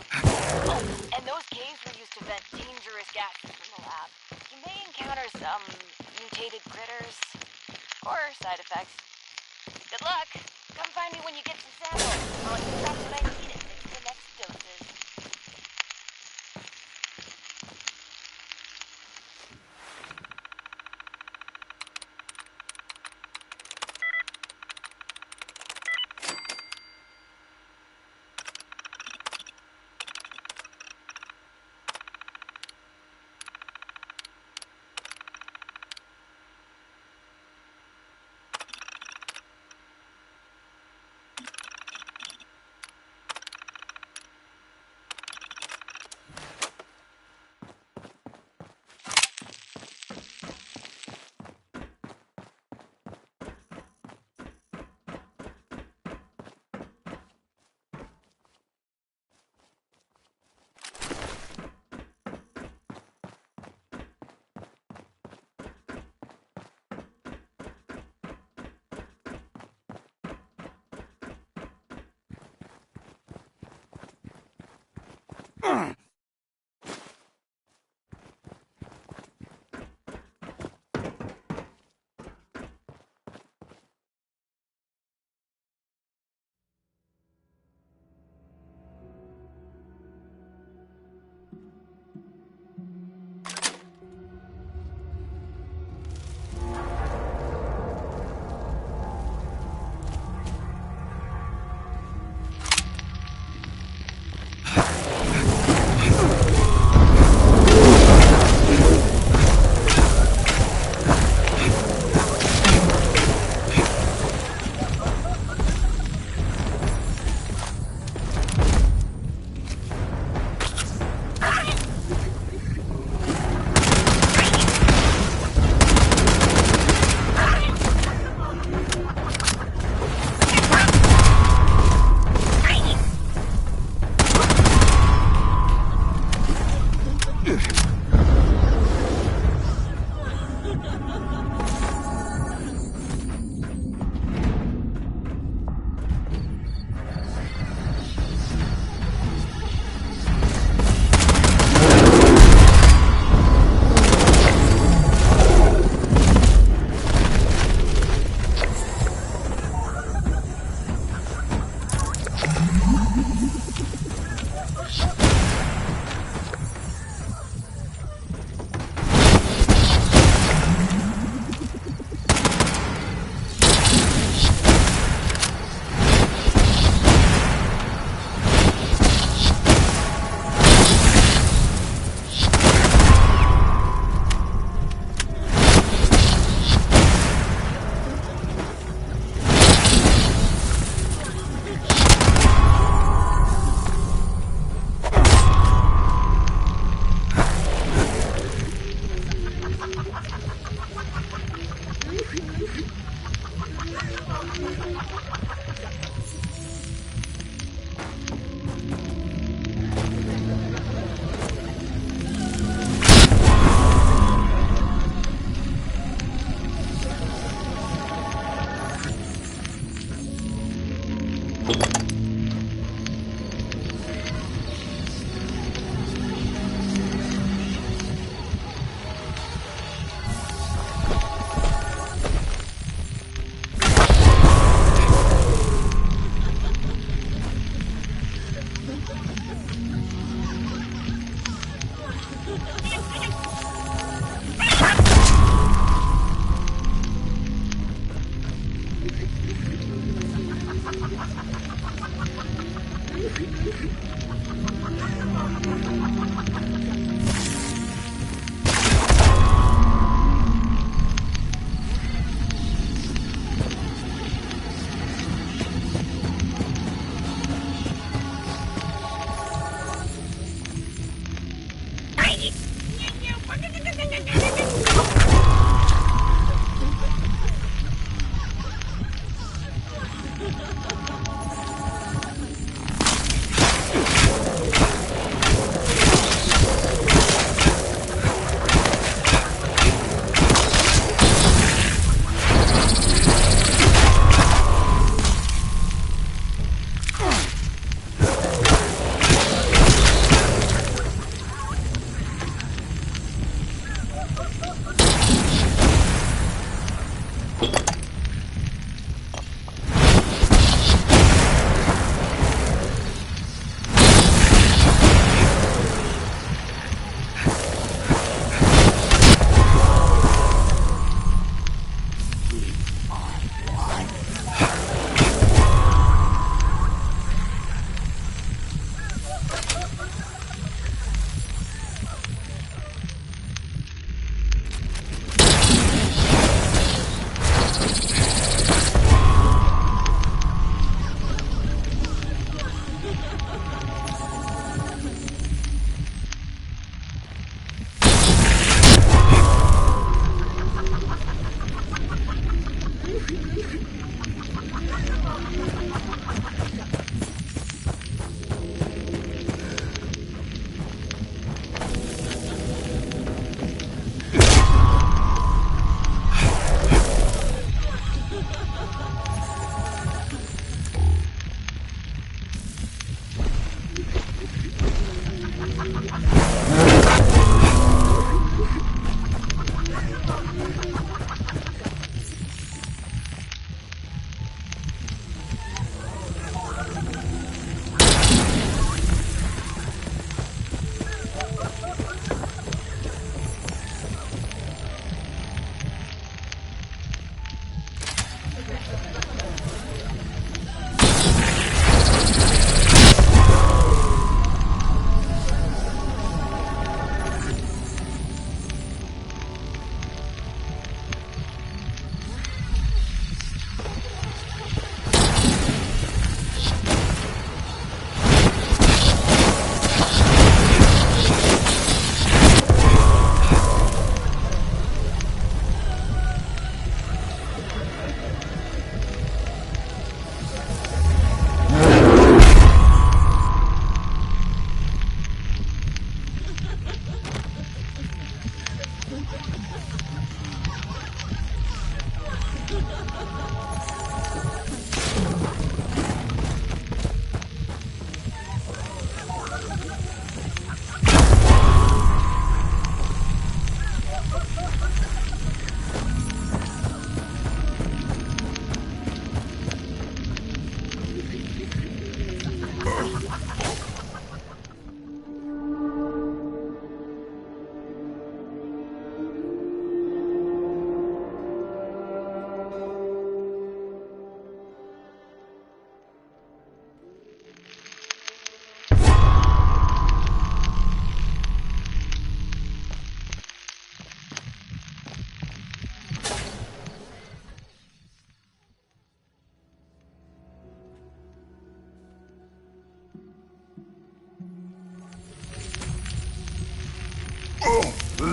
Oh, and those caves were used to vent dangerous gases from the lab. You may encounter some mutated critters or side effects. Good luck. Come find me when you get some samples. I'll extract what I need and mix the next doses.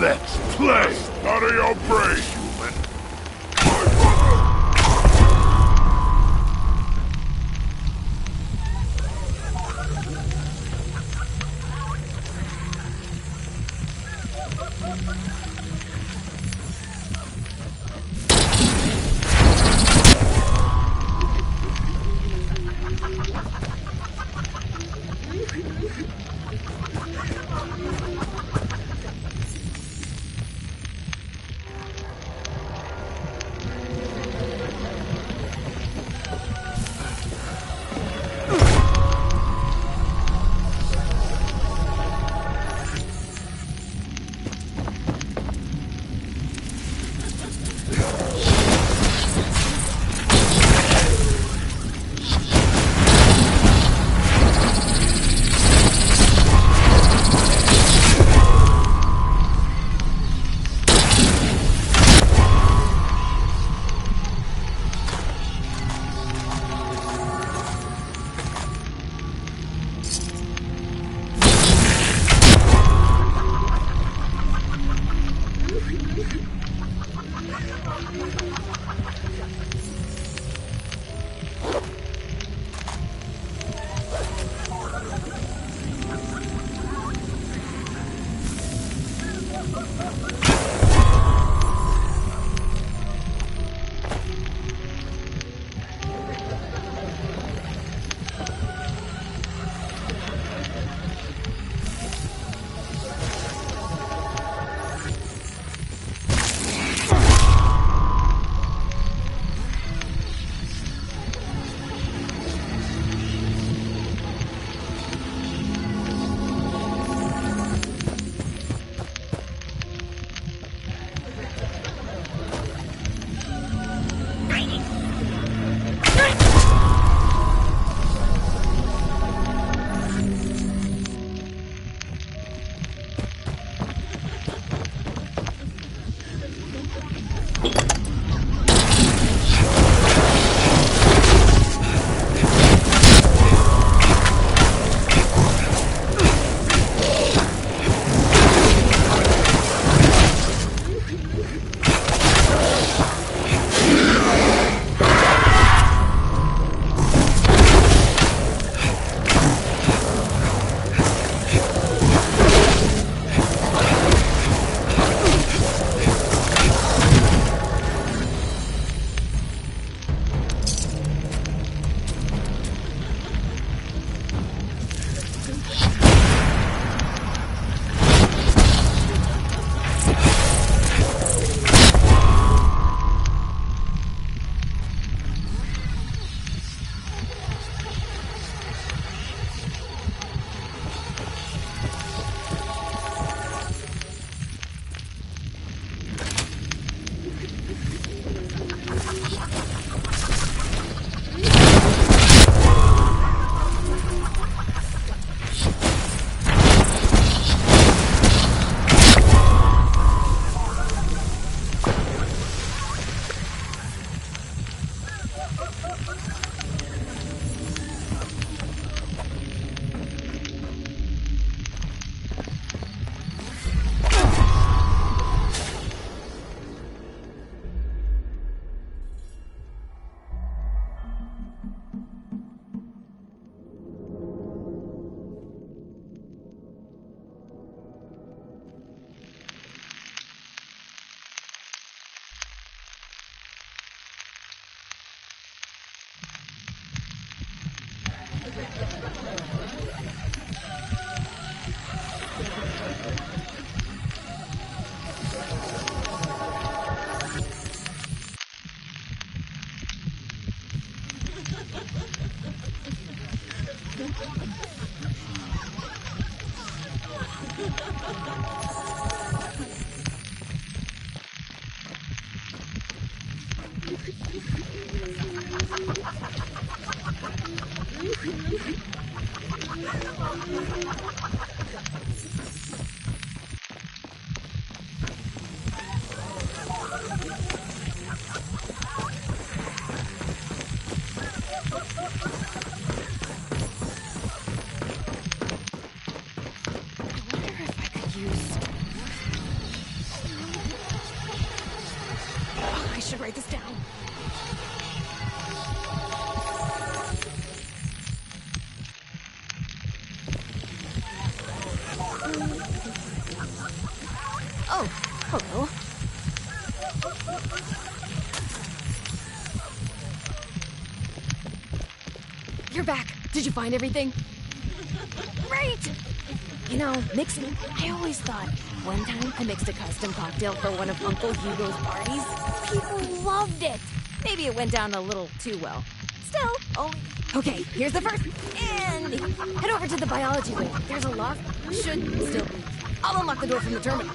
Let's play! Out of your brain, human! I should write this down. Oh, hello. You're back. Did you find everything? Great! You know, mixing, I always thought, one time I mixed a custom cocktail for one of Uncle Hugo's parties. People loved it. Maybe it went down a little too well. Still, only... Okay, here's the first. And head over to the biology wing. There's a lock. Should still be. I'll unlock the door from the terminal.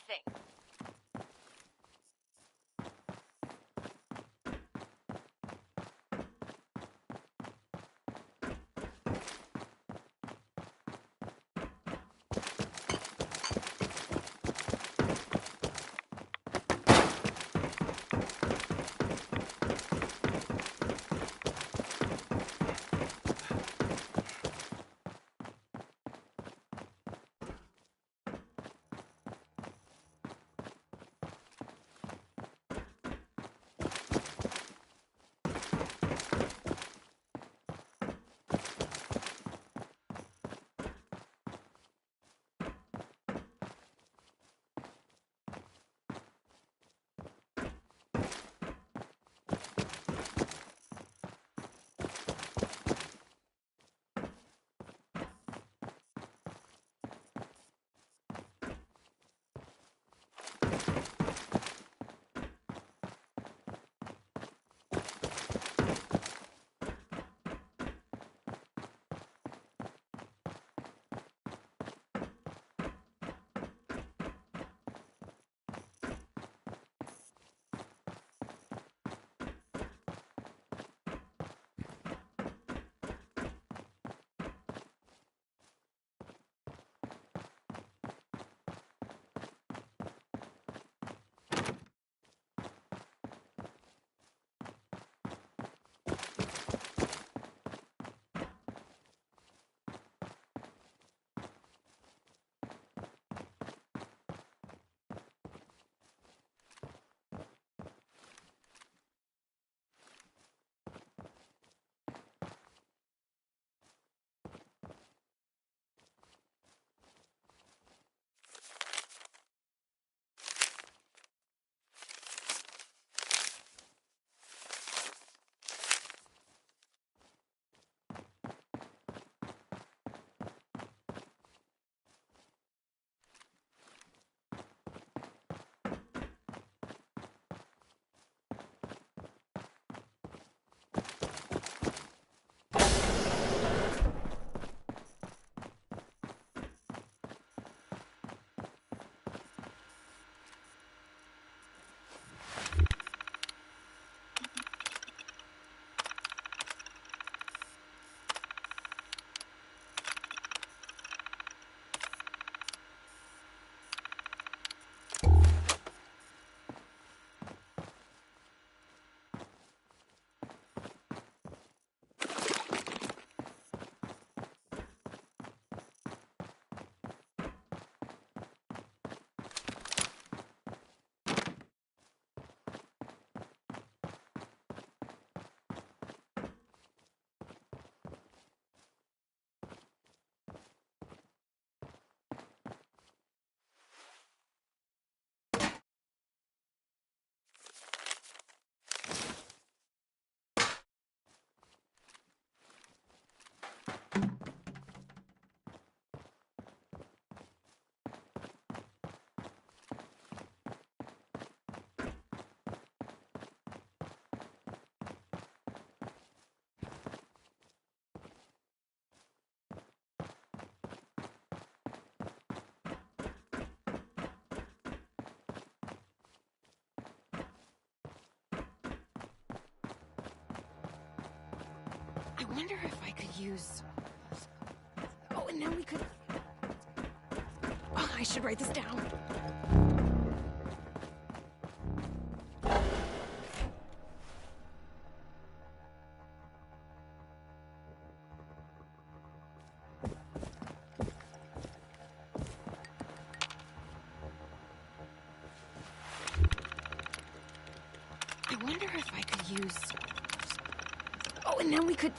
everything. I wonder if I could use... Oh, and then we could... Oh, I should write this down. I wonder if I could use... Oh, and then we could...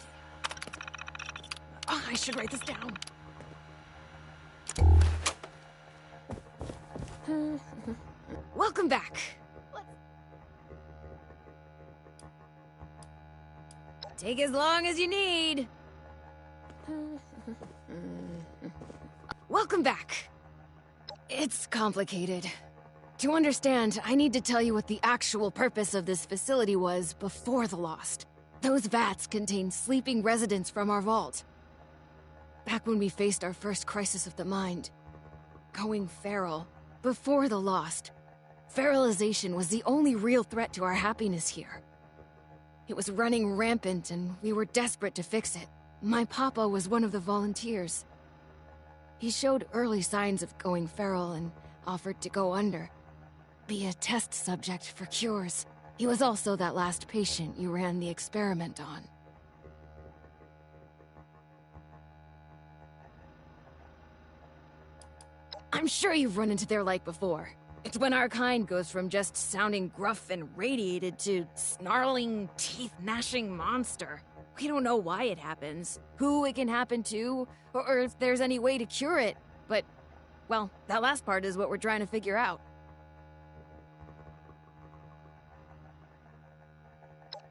Oh, I should write this down. Welcome back. Take as long as you need. Welcome back. It's complicated. To understand, I need to tell you what the actual purpose of this facility was before the Lost. Those vats contained sleeping residents from our vault. Back when we faced our first crisis of the mind, going feral, Before the Lost, feralization was the only real threat to our happiness here. It was running rampant, and we were desperate to fix it. My papa was one of the volunteers. He showed early signs of going feral and offered to go under. Be a test subject for cures. He was also that last patient you ran the experiment on. I'm sure you've run into their like before. It's when our kind goes from just sounding gruff and radiated to snarling, teeth-gnashing monster. We don't know why it happens, who it can happen to, or if there's any way to cure it, but, well, that last part is what we're trying to figure out.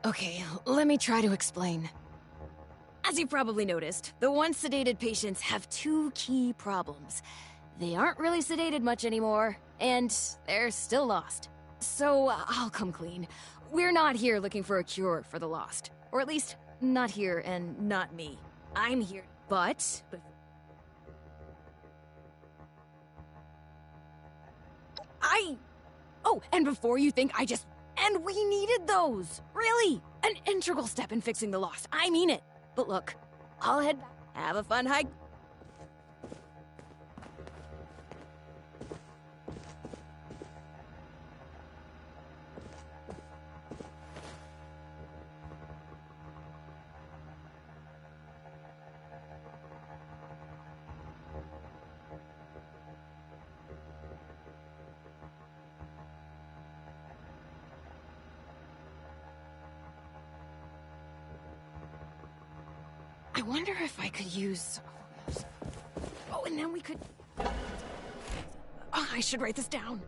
Okay, let me try to explain. As you've probably noticed, the once sedated patients have two key problems. They aren't really sedated much anymore, and they're still lost. So, I'll come clean. We're not here looking for a cure for the lost. Or at least, not here and not me. I'm here, but... Oh, and before you think I just... And we needed those! Really! An integral step in fixing the lost. I mean it. But look, I'll head back. Have a fun hike. I wonder if I could use... Oh, and then we could... Oh, I should write this down.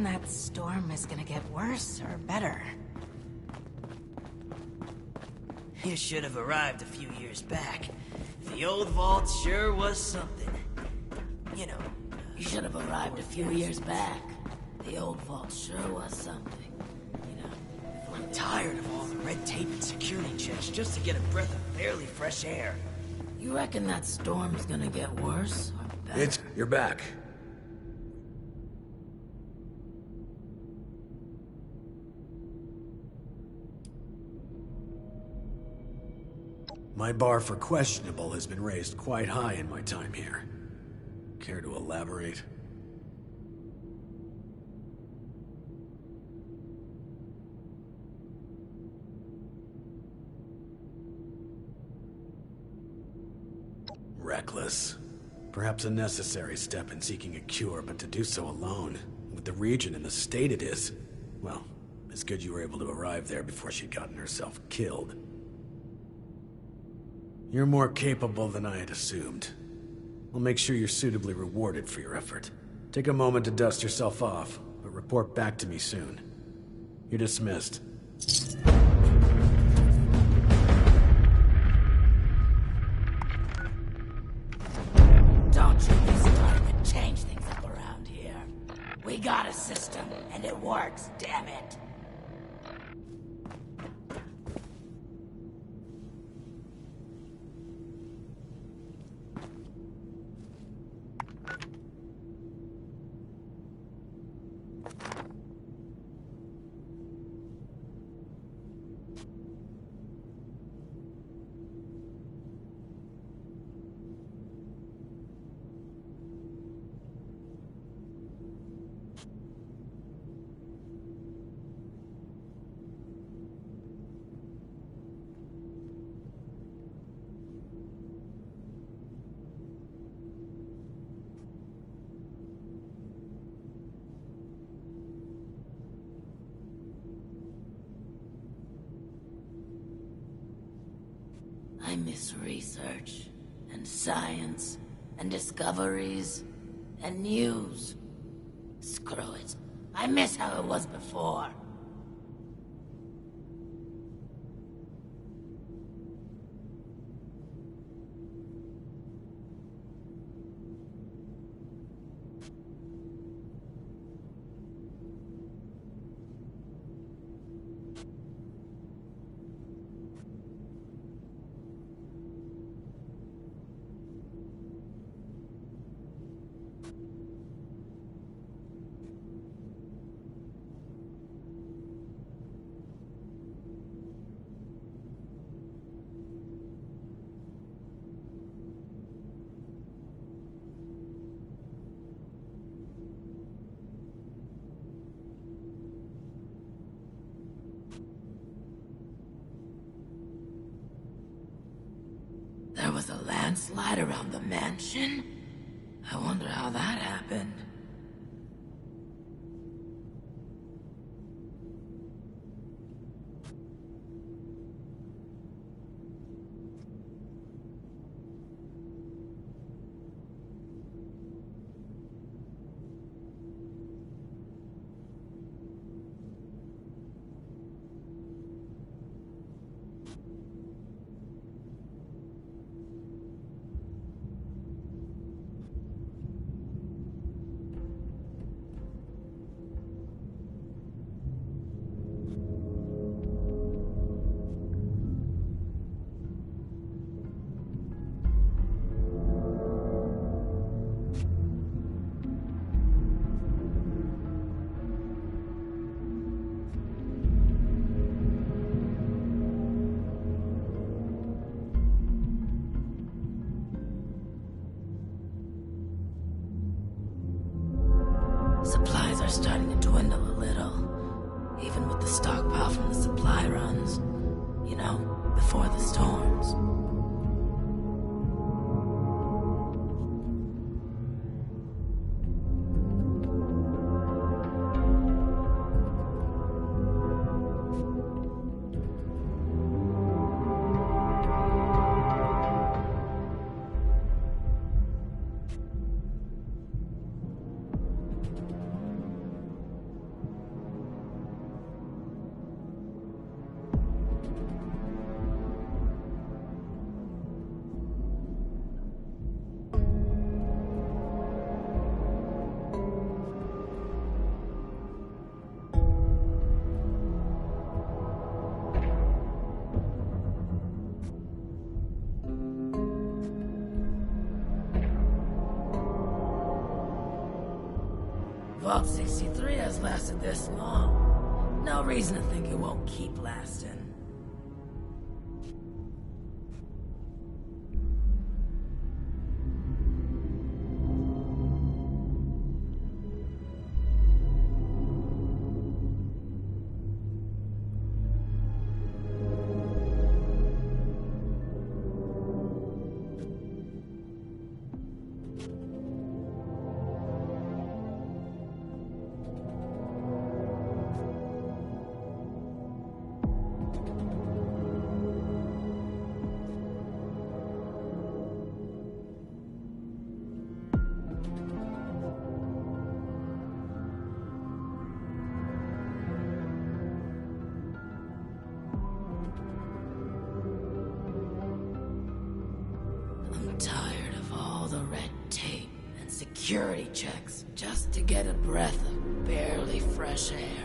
reckon that storm is gonna get worse or better? You should have arrived a few years back. The old vault sure was something. You know. You should have arrived a few years back. The old vault sure was something. You know. I'm tired of all the red tape and security checks just to get a breath of barely fresh air. You reckon that storm's gonna get worse or better? You're back. My bar for questionable has been raised quite high in my time here. Care to elaborate? Reckless. Perhaps a necessary step in seeking a cure, but to do so alone, with the region in the state it is, well, it's good you were able to arrive there before she'd gotten herself killed. You're more capable than I had assumed. I'll make sure you're suitably rewarded for your effort. Take a moment to dust yourself off, but report back to me soon. You're dismissed. Don't you be starting to change things up around here. We got a system, and it works, damn it. I miss research, and science, and discoveries, and news. Screw it. I miss how it was before. There was a landslide around the mansion? I wonder how that happened. Supplies are starting to dwindle a little, even with the stockpile from the supply runs. You know, before the storms. Vault 63 has lasted this long, no reason to think it won't keep lasting. I'm tired of all the red tape and security checks just to get a breath of barely fresh air.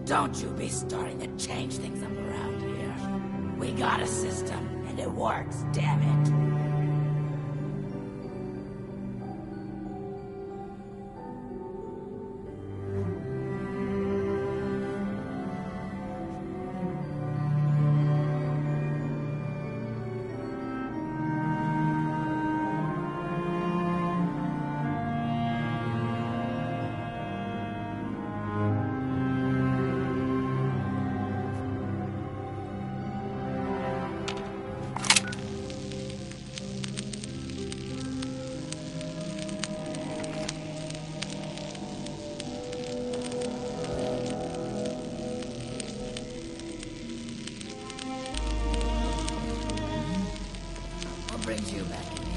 Don't you be starting to change things up around here. We got a system, and it works, damn it. What brings you back in here?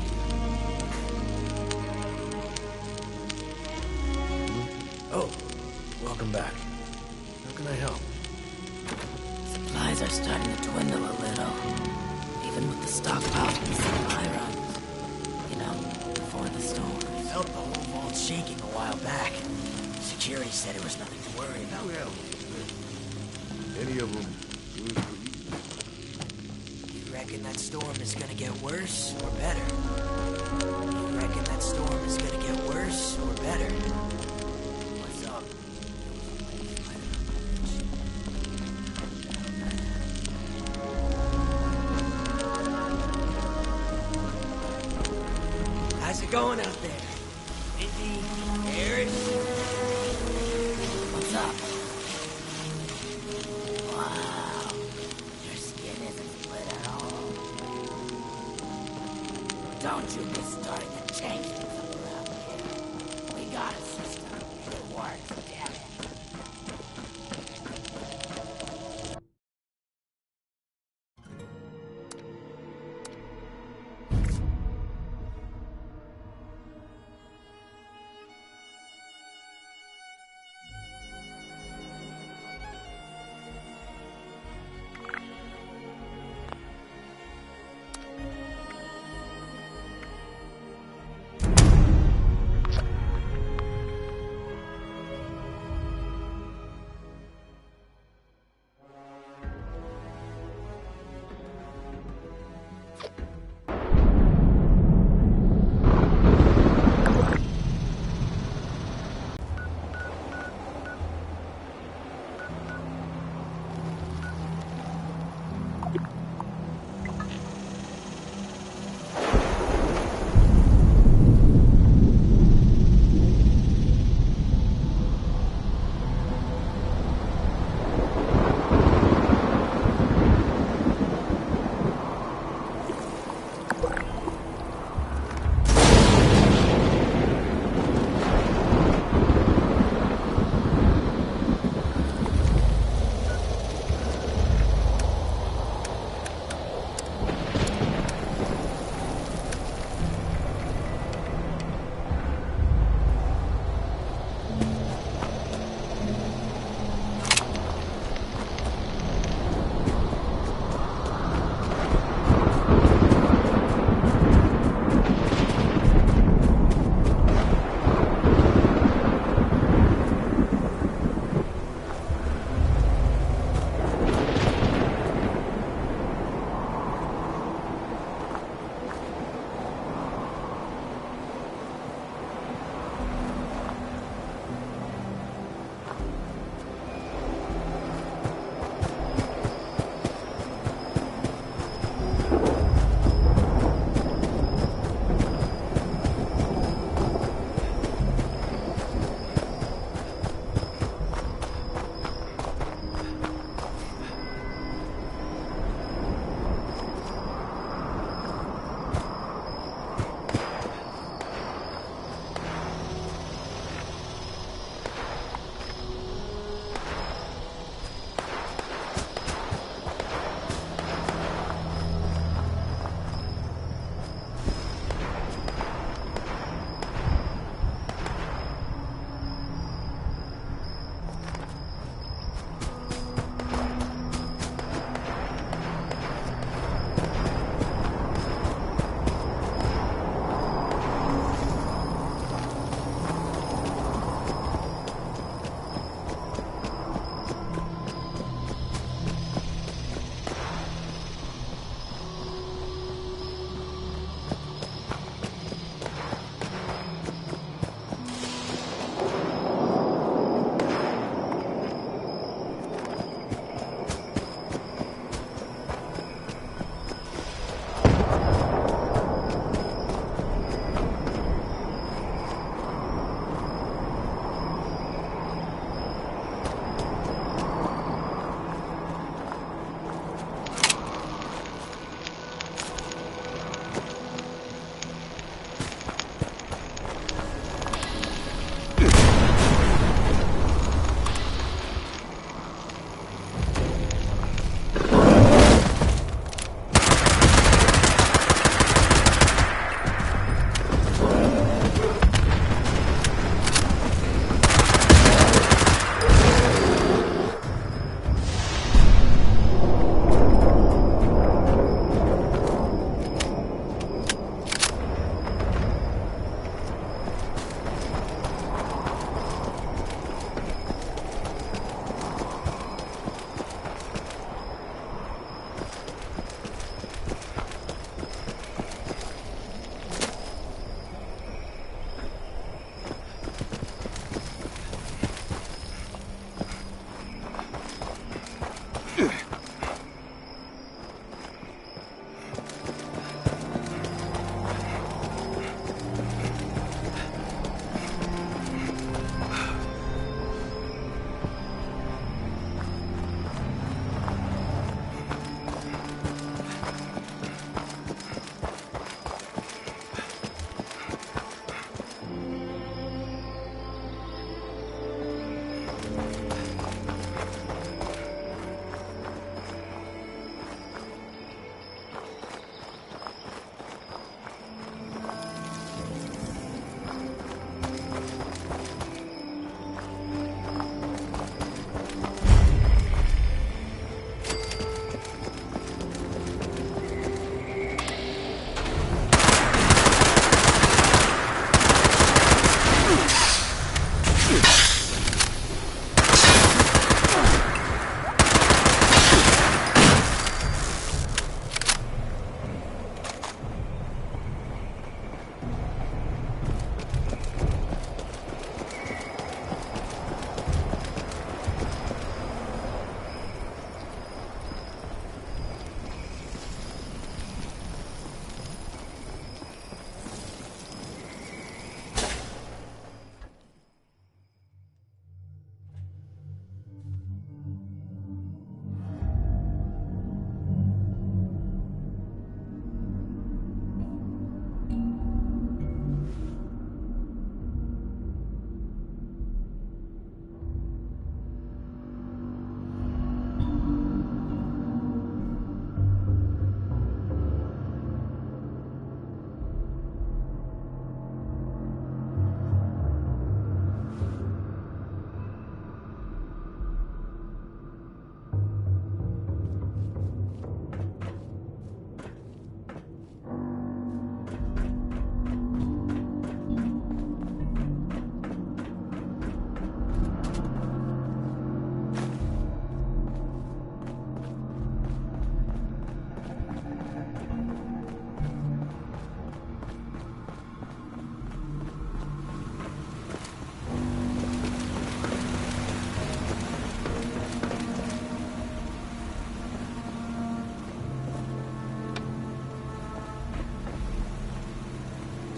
Oh, welcome back. How can I help? Supplies are starting to dwindle a little. Even with the stockpiles and supply runs. You know, before the storm. I felt the whole vault shaking a while back. Security said it was nothing to worry about. Well, any of them good for you? You reckon that storm is gonna get worse or better? You reckon that storm is gonna get worse or better? What's up? How's it going out there? Windy? Garish? What's up? Wow. Your skin isn't split at all. Don't you be starting to change things up around here. We got a system.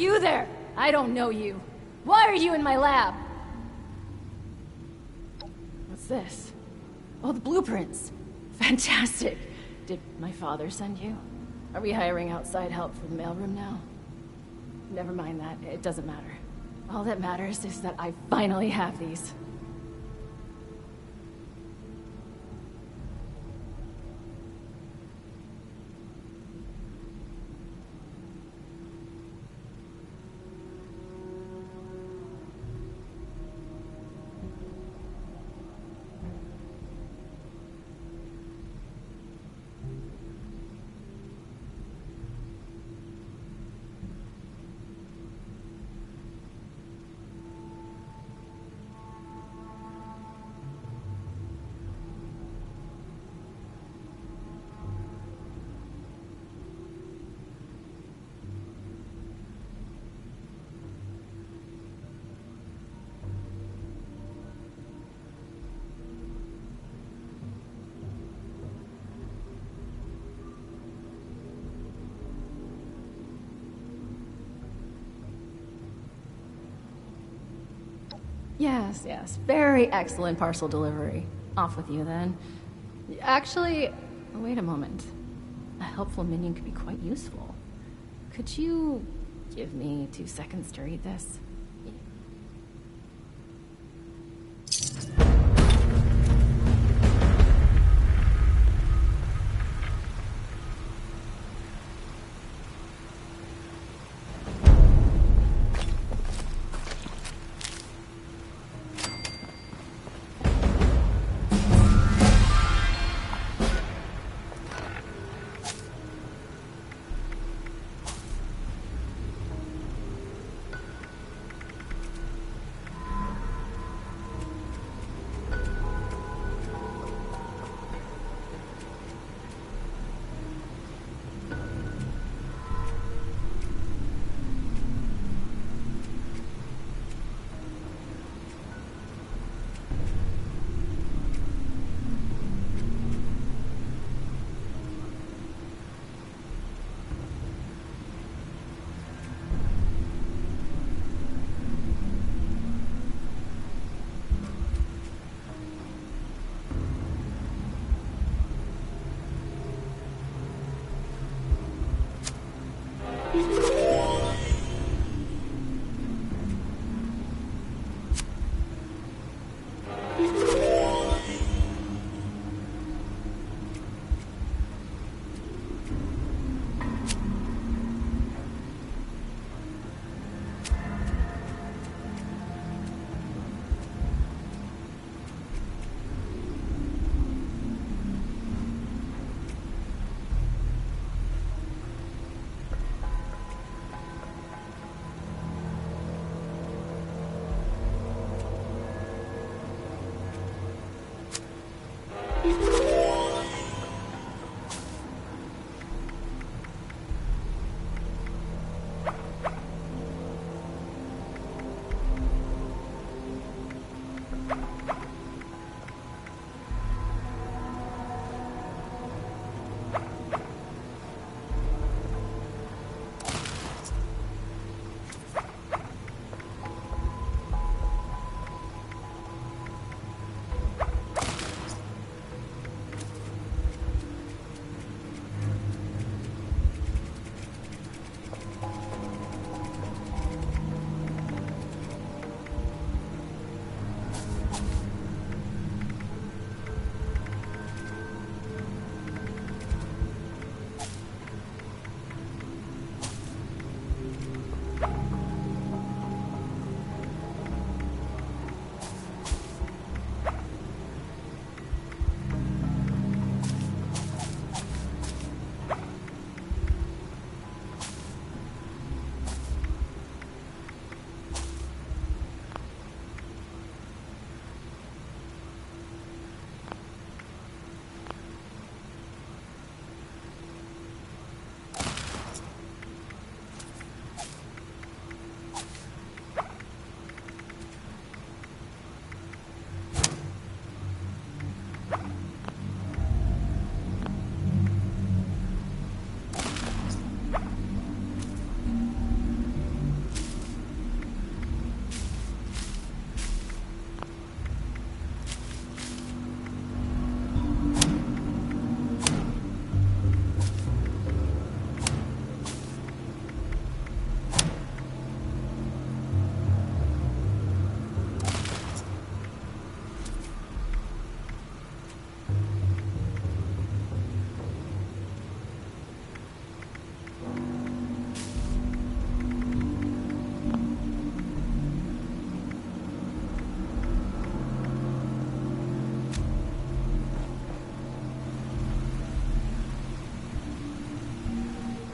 You there! I don't know you. Why are you in my lab? What's this? Oh, the blueprints. Fantastic. Did my father send you? Are we hiring outside help for the mailroom now? Never mind that. It doesn't matter. All that matters is that I finally have these. Yes, yes. Very excellent parcel delivery. Off with you, then. Actually, wait a moment. A helpful minion could be quite useful. Could you give me 2 seconds to read this?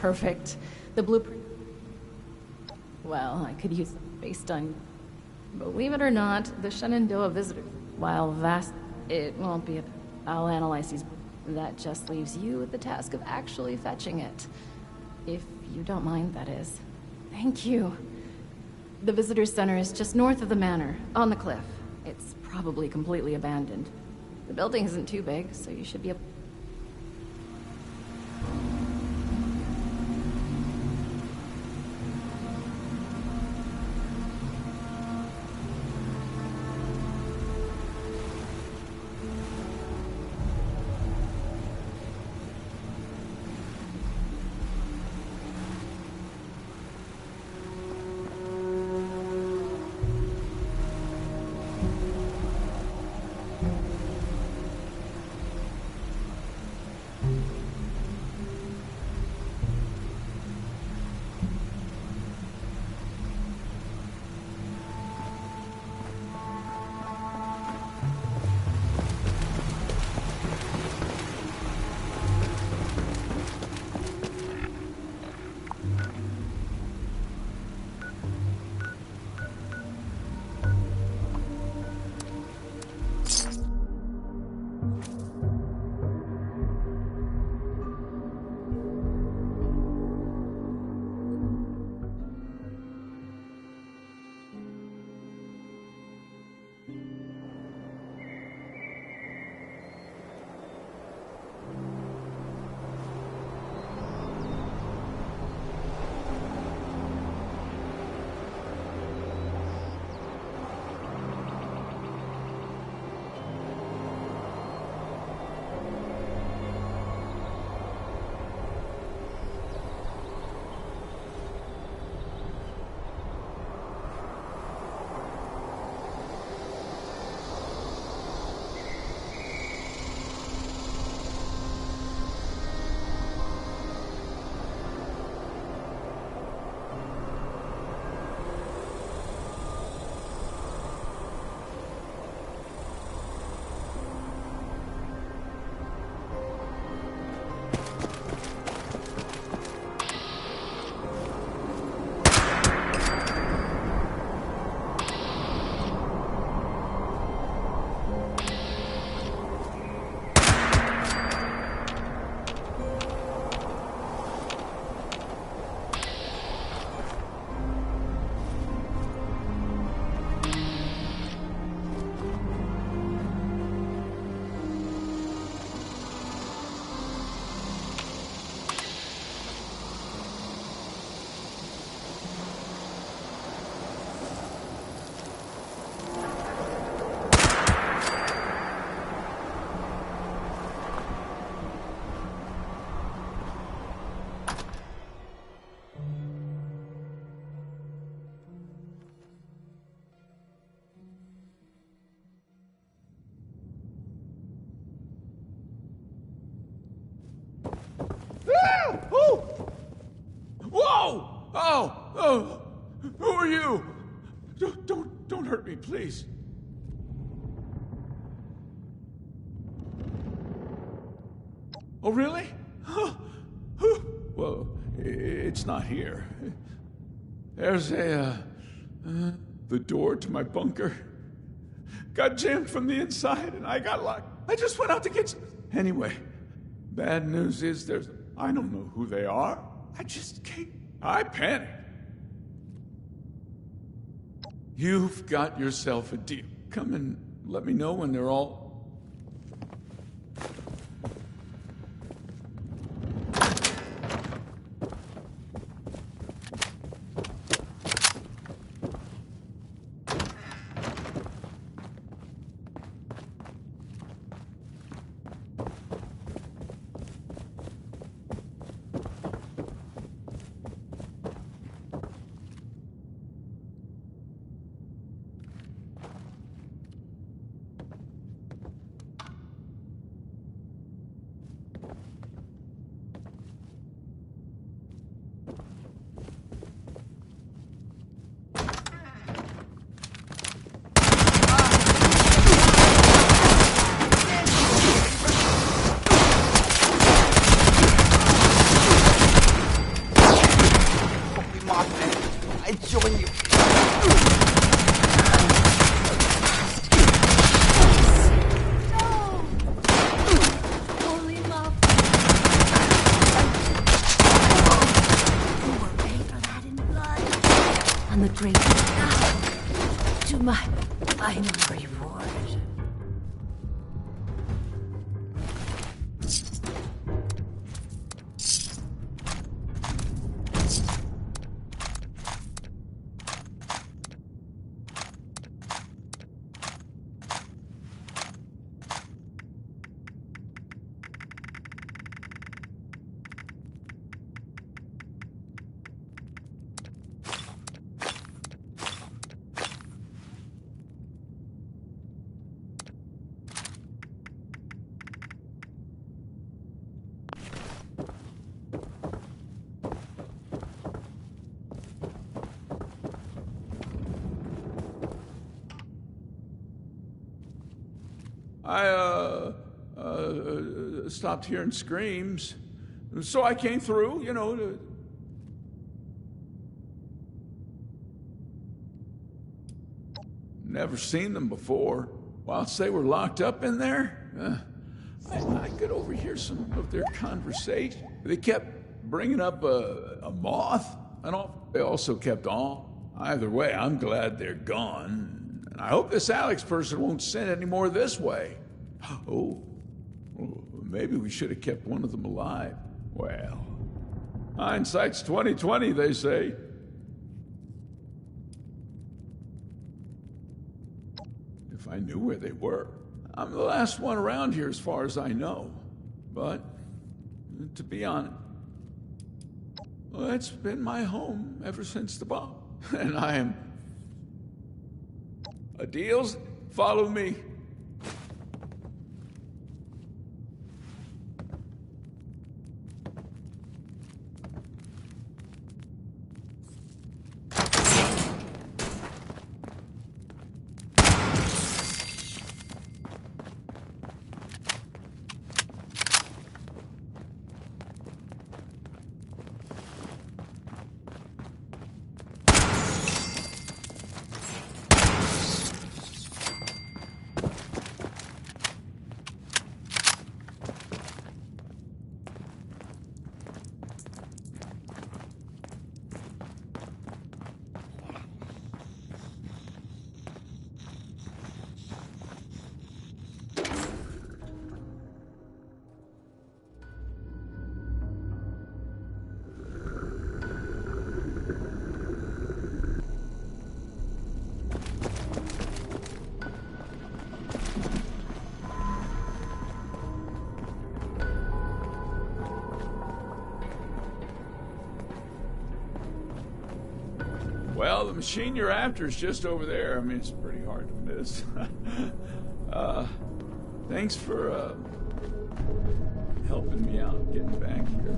perfect. The blueprint... Well, I could use it based on... Believe it or not, the Shenandoah visitor, while vast... It won't be a... I'll analyze these... That just leaves you with the task of actually fetching it. If you don't mind, that is. Thank you. The visitor center is just north of the manor, on the cliff. It's probably completely abandoned. The building isn't too big, so you should be able... Oh! Who are you? Don't hurt me, please. Oh, really? Well, it's not here. There's the door to my bunker got jammed from the inside, and I got locked. I just went out to get some... Anyway, bad news is I don't know who they are. I just can't... I panicked. You've got yourself a deal. Come and let me know when they're all... I stopped hearing screams. So I came through, you know, to... Never seen them before. Whilst they were locked up in there, I could overhear some of their conversation. They kept bringing up a moth, and all. They also kept on. Either way, I'm glad they're gone. And I hope this Alex person won't send any more this way. Oh, maybe we should have kept one of them alive. Well, hindsight's 20/20, they say. If I knew where they were. I'm the last one around here as far as I know. But, to be honest, well, it's been my home ever since the bomb. And I am... Deals? Follow me. Well, the machine you're after is just over there. I mean, it's pretty hard to miss. Thanks for helping me out getting back here.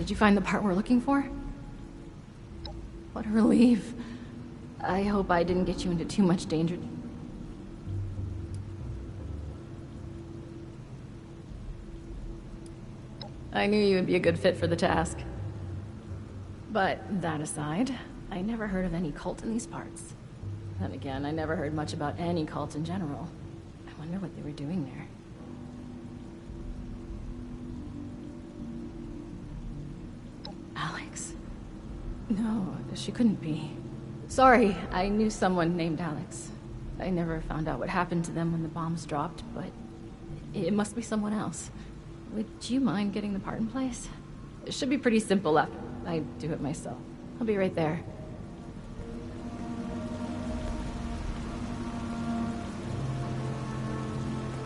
Did you find the part we're looking for? What a relief. I hope I didn't get you into too much danger. I knew you would be a good fit for the task. But that aside, I never heard of any cult in these parts. Then again, I never heard much about any cult in general. I wonder what they were doing there. Alex? No, she couldn't be. Sorry, I knew someone named Alex. I never found out what happened to them when the bombs dropped, but it must be someone else. Would you mind getting the part in place? It should be pretty simple after I do it myself. I'll be right there.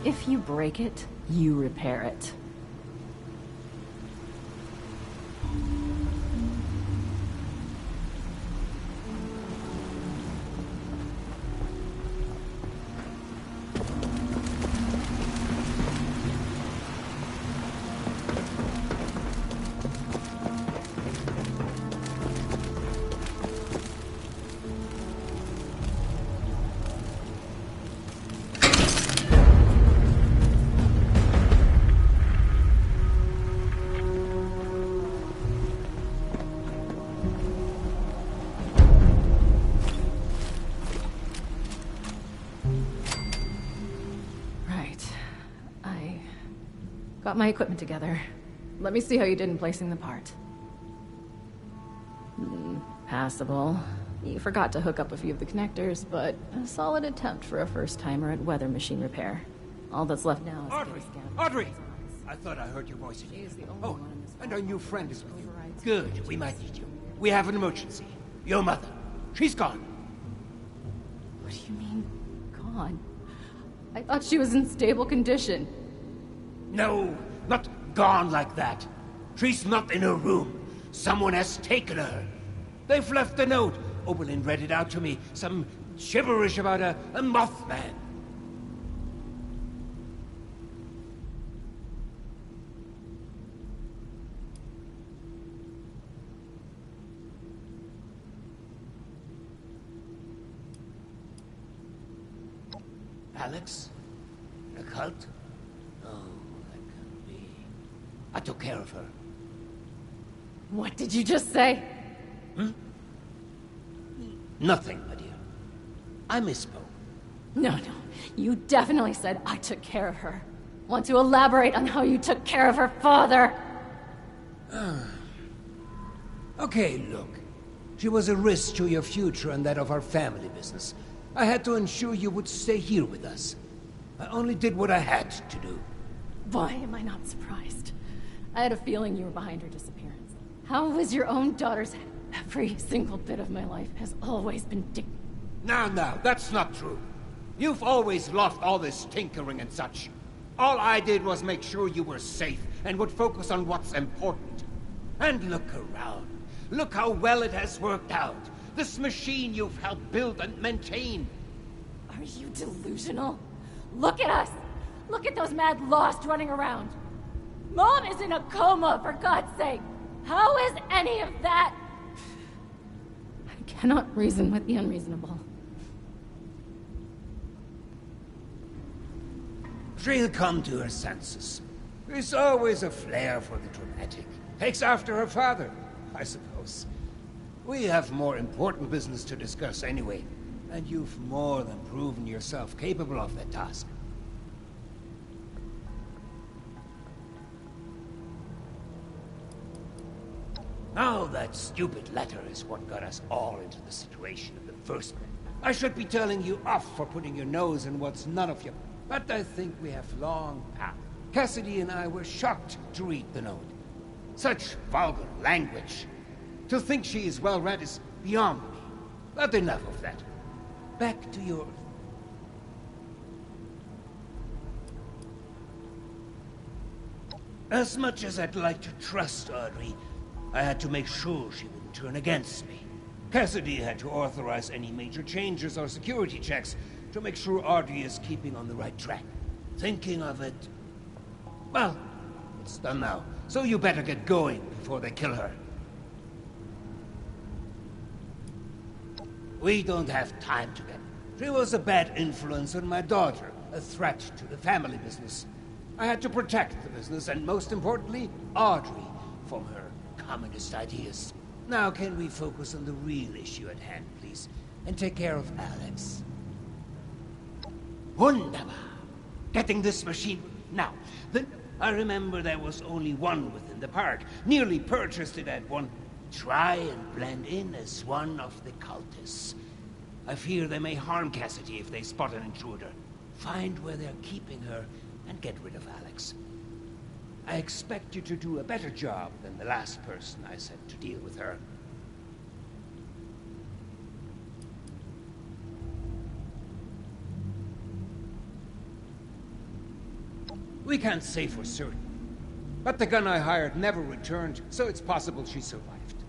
If you break it, you repair it. Got my equipment together. Let me see how you did in placing the part. Passable. You forgot to hook up a few of the connectors, but a solid attempt for a first-timer at weather machine repair. All that's left now is Audrey! Audrey! I thought I heard your voice again. Oh, and our new friend is with you. Good, we might need you. We have an emergency. Your mother. She's gone. What do you mean, gone? I thought she was in stable condition. No, not gone like that. She's not in her room. Someone has taken her. They've left a note. Oberlin read it out to me. Some gibberish about a Mothman. Alex? A cult? I took care of her. What did you just say? Nothing, my dear. I misspoke. No. You definitely said I took care of her. Want to elaborate on how you took care of her father? Okay, look. She was a risk to your future and that of our family business. I had to ensure you would stay here with us. I only did what I had to do. Why am I not surprised? I had a feeling you were behind her disappearance. How was your own daughter's head? Every single bit of my life has always been Now, that's not true. You've always loved all this tinkering and such. All I did was make sure you were safe and would focus on what's important. And look around. Look how well it has worked out. This machine you've helped build and maintain. Are you delusional? Look at us! Look at those mad lost running around! Mom is in a coma, for God's sake! How is any of that? I cannot reason with the unreasonable. She'll come to her senses. There's always a flair for the dramatic. Takes after her father, I suppose. We have more important business to discuss anyway, and you've more than proven yourself capable of that task. Now that stupid letter is what got us all into the situation in the first place. I should be telling you off for putting your nose in what's none of your... But I think we have long passed. Cassidy and I were shocked to read the note. Such vulgar language. To think she is well read is beyond me. But enough of that. Back to your... As much as I'd like to trust Audrey, I had to make sure she wouldn't turn against me. Cassidy had to authorize any major changes or security checks to make sure Audrey is keeping on the right track. Thinking of it... well, It's done now, so you better get going before they kill her. We don't have time to get... She was a bad influence on my daughter, a threat to the family business. I had to protect the business, and most importantly, Audrey, from her communist ideas. Now can we focus on the real issue at hand, please, and take care of Alex? Wunderbar! Getting this machine... Now, I remember there was only one within the park. Nearly purchased it at one. Try and blend in as one of the cultists. I fear they may harm Cassidy if they spot an intruder. Find where they're keeping her and get rid of Alex. I expect you to do a better job than the last person I sent to deal with her. We can't say for certain, but the gun I hired never returned, so it's possible she survived.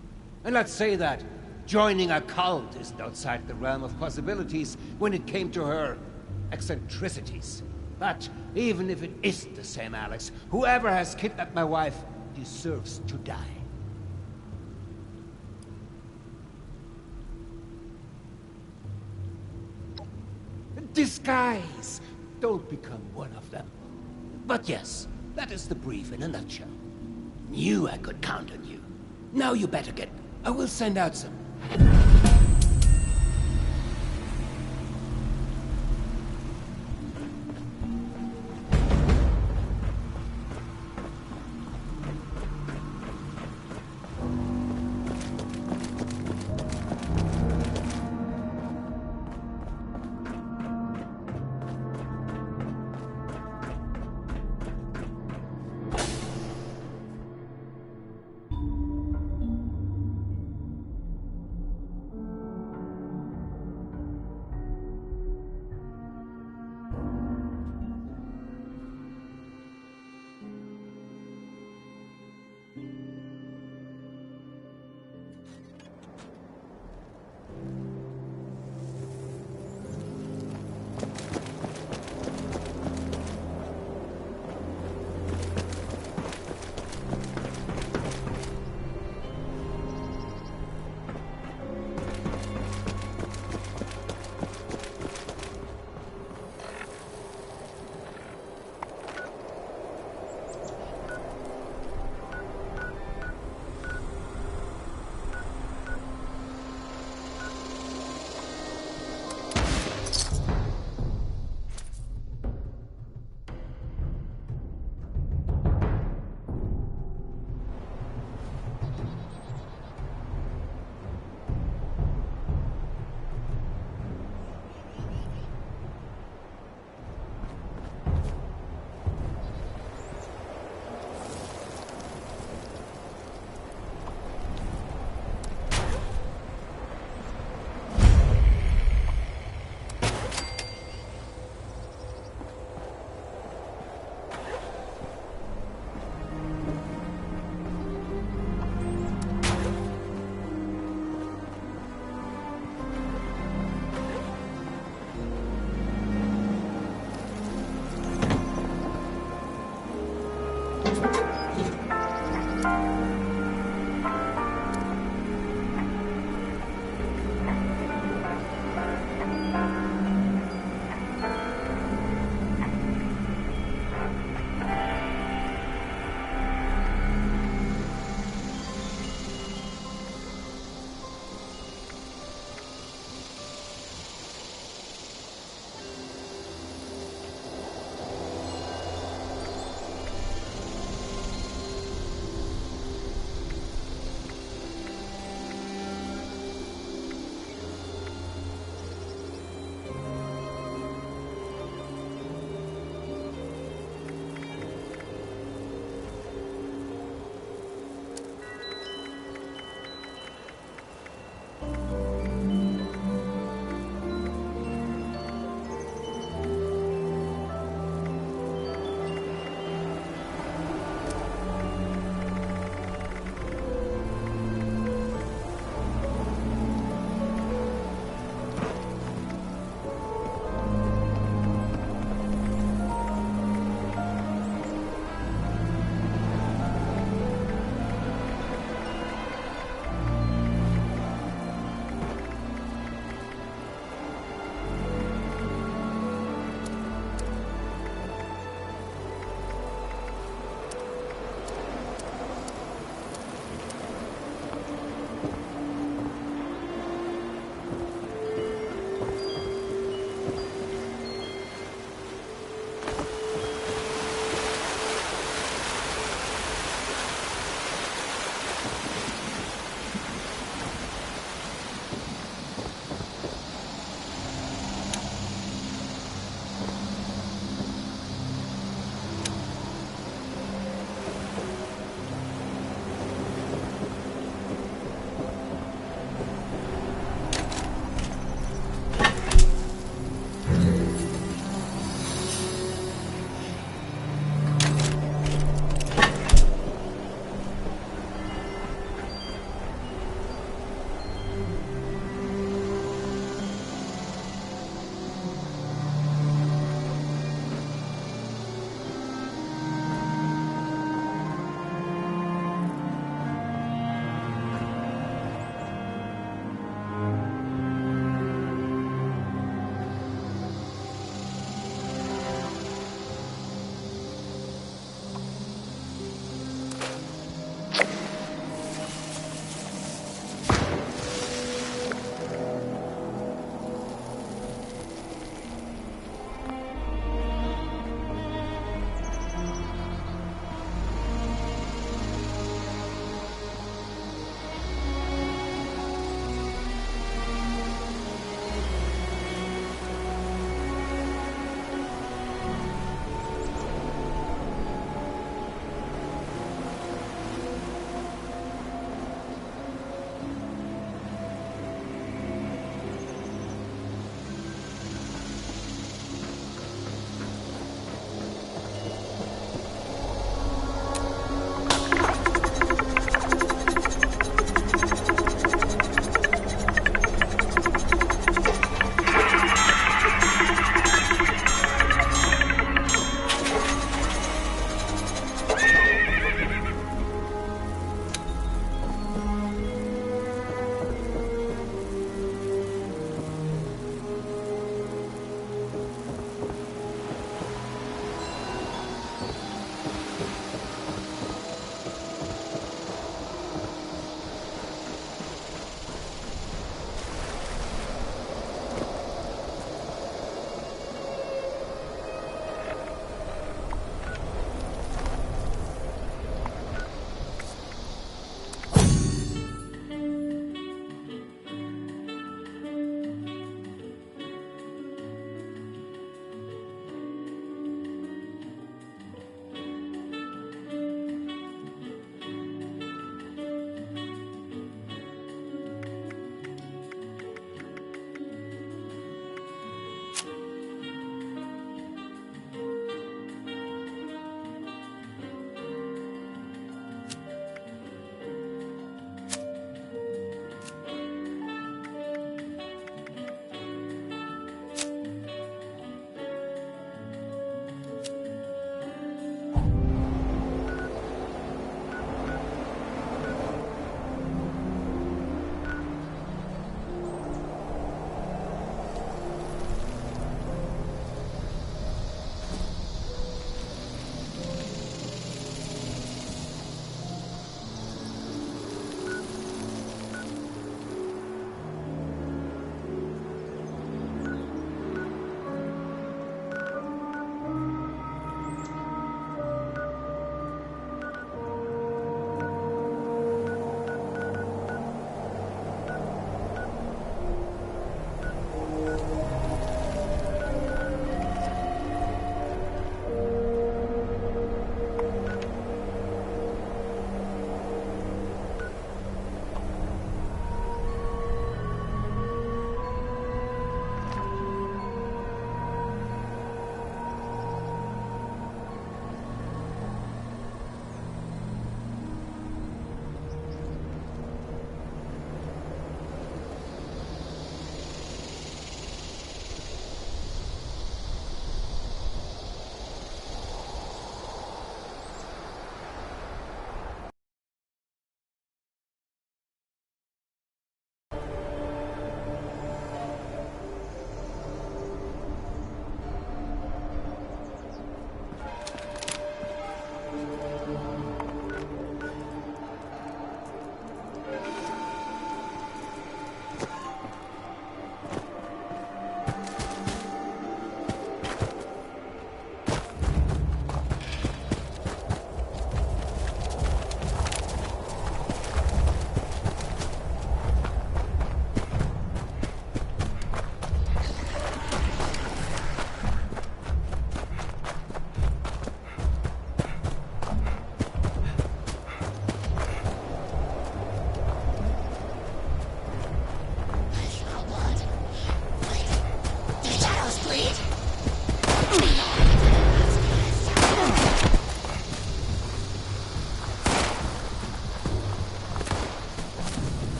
And let's say that joining a cult isn't outside the realm of possibilities when it came to her eccentricities. But even if it isn't the same Alex, whoever has kidnapped my wife deserves to die. Disguise! Don't become one of them. But yes, that is the brief in a nutshell. Knew I could count on you. Now you better get... I will send out some...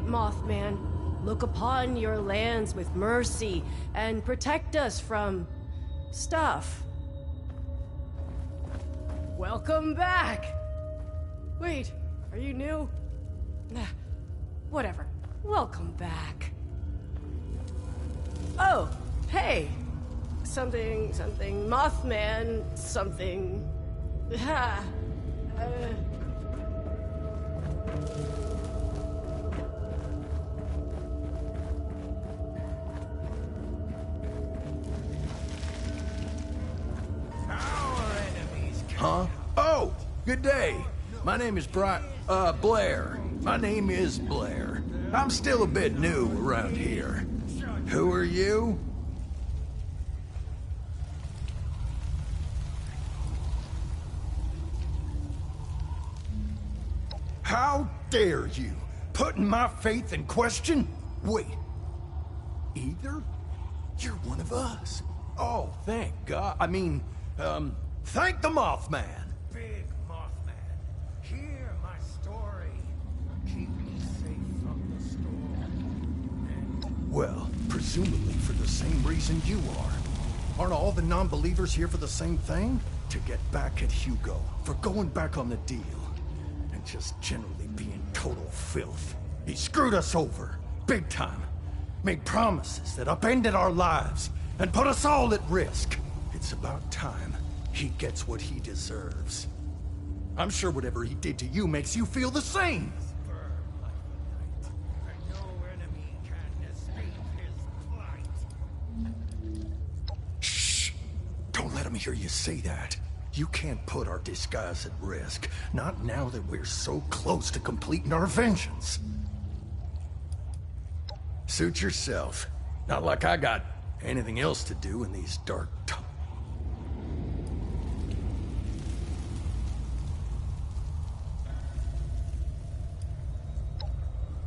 Mothman. Look upon your lands with mercy and protect us from stuff. Welcome back! Wait, are you new? Nah, whatever. Welcome back. Oh, hey! Something, Mothman, something... Ha! Huh? Oh, good day. My name is Blair. My name is Blair. I'm still a bit new around here. Who are you? How dare you? Putting my faith in question? Wait. Either? You're one of us. Oh, thank God. Thank the Mothman. Big Mothman, hear my story. Keep me safe from the storm. Well, presumably for the same reason you are. Aren't all the non-believers here for the same thing? To get back at Hugo for going back on the deal. And just generally being total filth. He screwed us over, big time. Made promises that upended our lives and put us all at risk. It's about time he gets what he deserves. I'm sure whatever he did to you makes you feel the same. Shh! Don't let him hear you say that. You can't put our disguise at risk. Not now that we're so close to completing our vengeance. Suit yourself. Not like I got anything else to do in these dark times.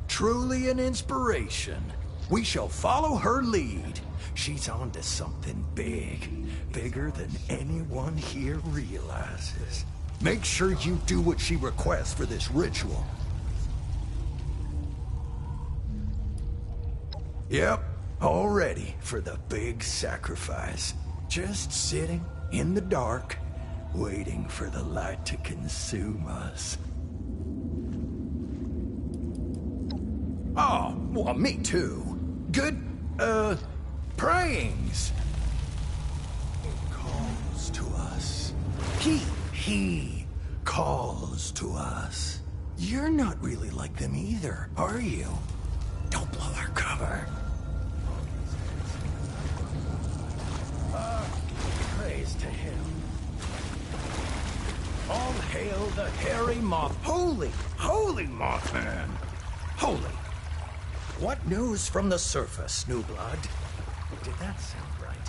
Truly an inspiration. We shall follow her lead. She's on to something big. Bigger than anyone here realizes. Make sure you do what she requests for this ritual. Yep, all ready for the big sacrifice. Just sitting in the dark, waiting for the light to consume us. Oh, well, me too. Good, prayings. It calls to us. He calls to us. You're not really like them either, are you? Don't blow our cover. Praise to him. All hail the hairy moth. Holy Mothman. Holy. What news from the surface, new blood? Did that sound right?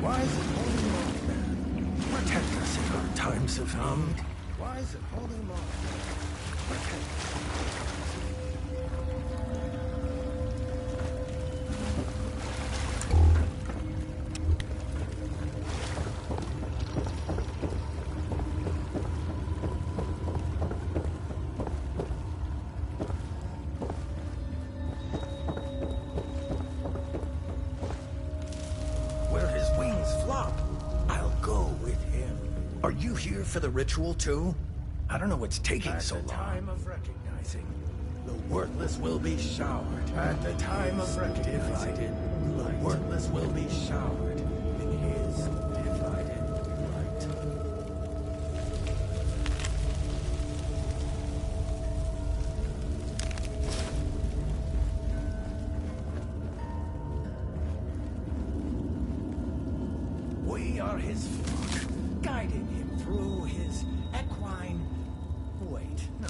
Why is it Holy Mothman? Protect us in our times of need. Why is it Holy Mothman? Protect us. For the ritual, too? I don't know what's taking so long. At the time of recognizing, the worthless will be showered. At the time of recognizing, the worthless will be showered in his divided light. We are his flock, guiding him through his equine... Wait, no.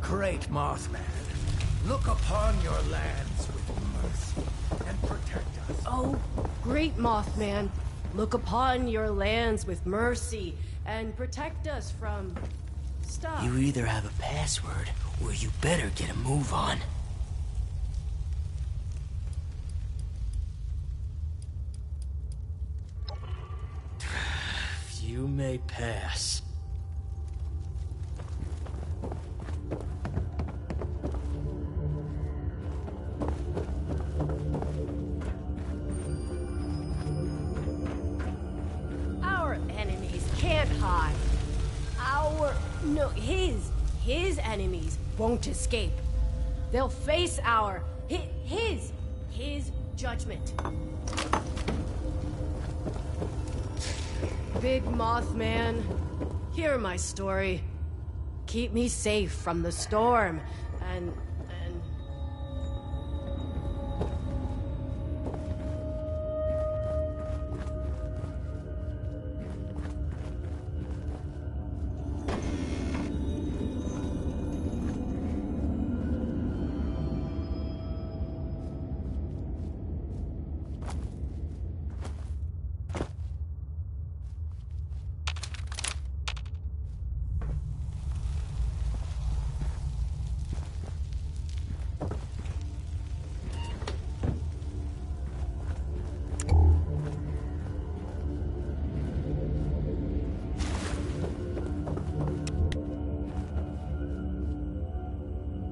Great Mothman, look upon your lands with mercy and protect us. Oh, great Mothman, look upon your lands with mercy and protect us from stuff. You either have a password, or you better get a move on. You may pass. Our enemies can't hide. His enemies won't escape. They'll face his judgment. Big Mothman, hear my story. Keep me safe from the storm, and...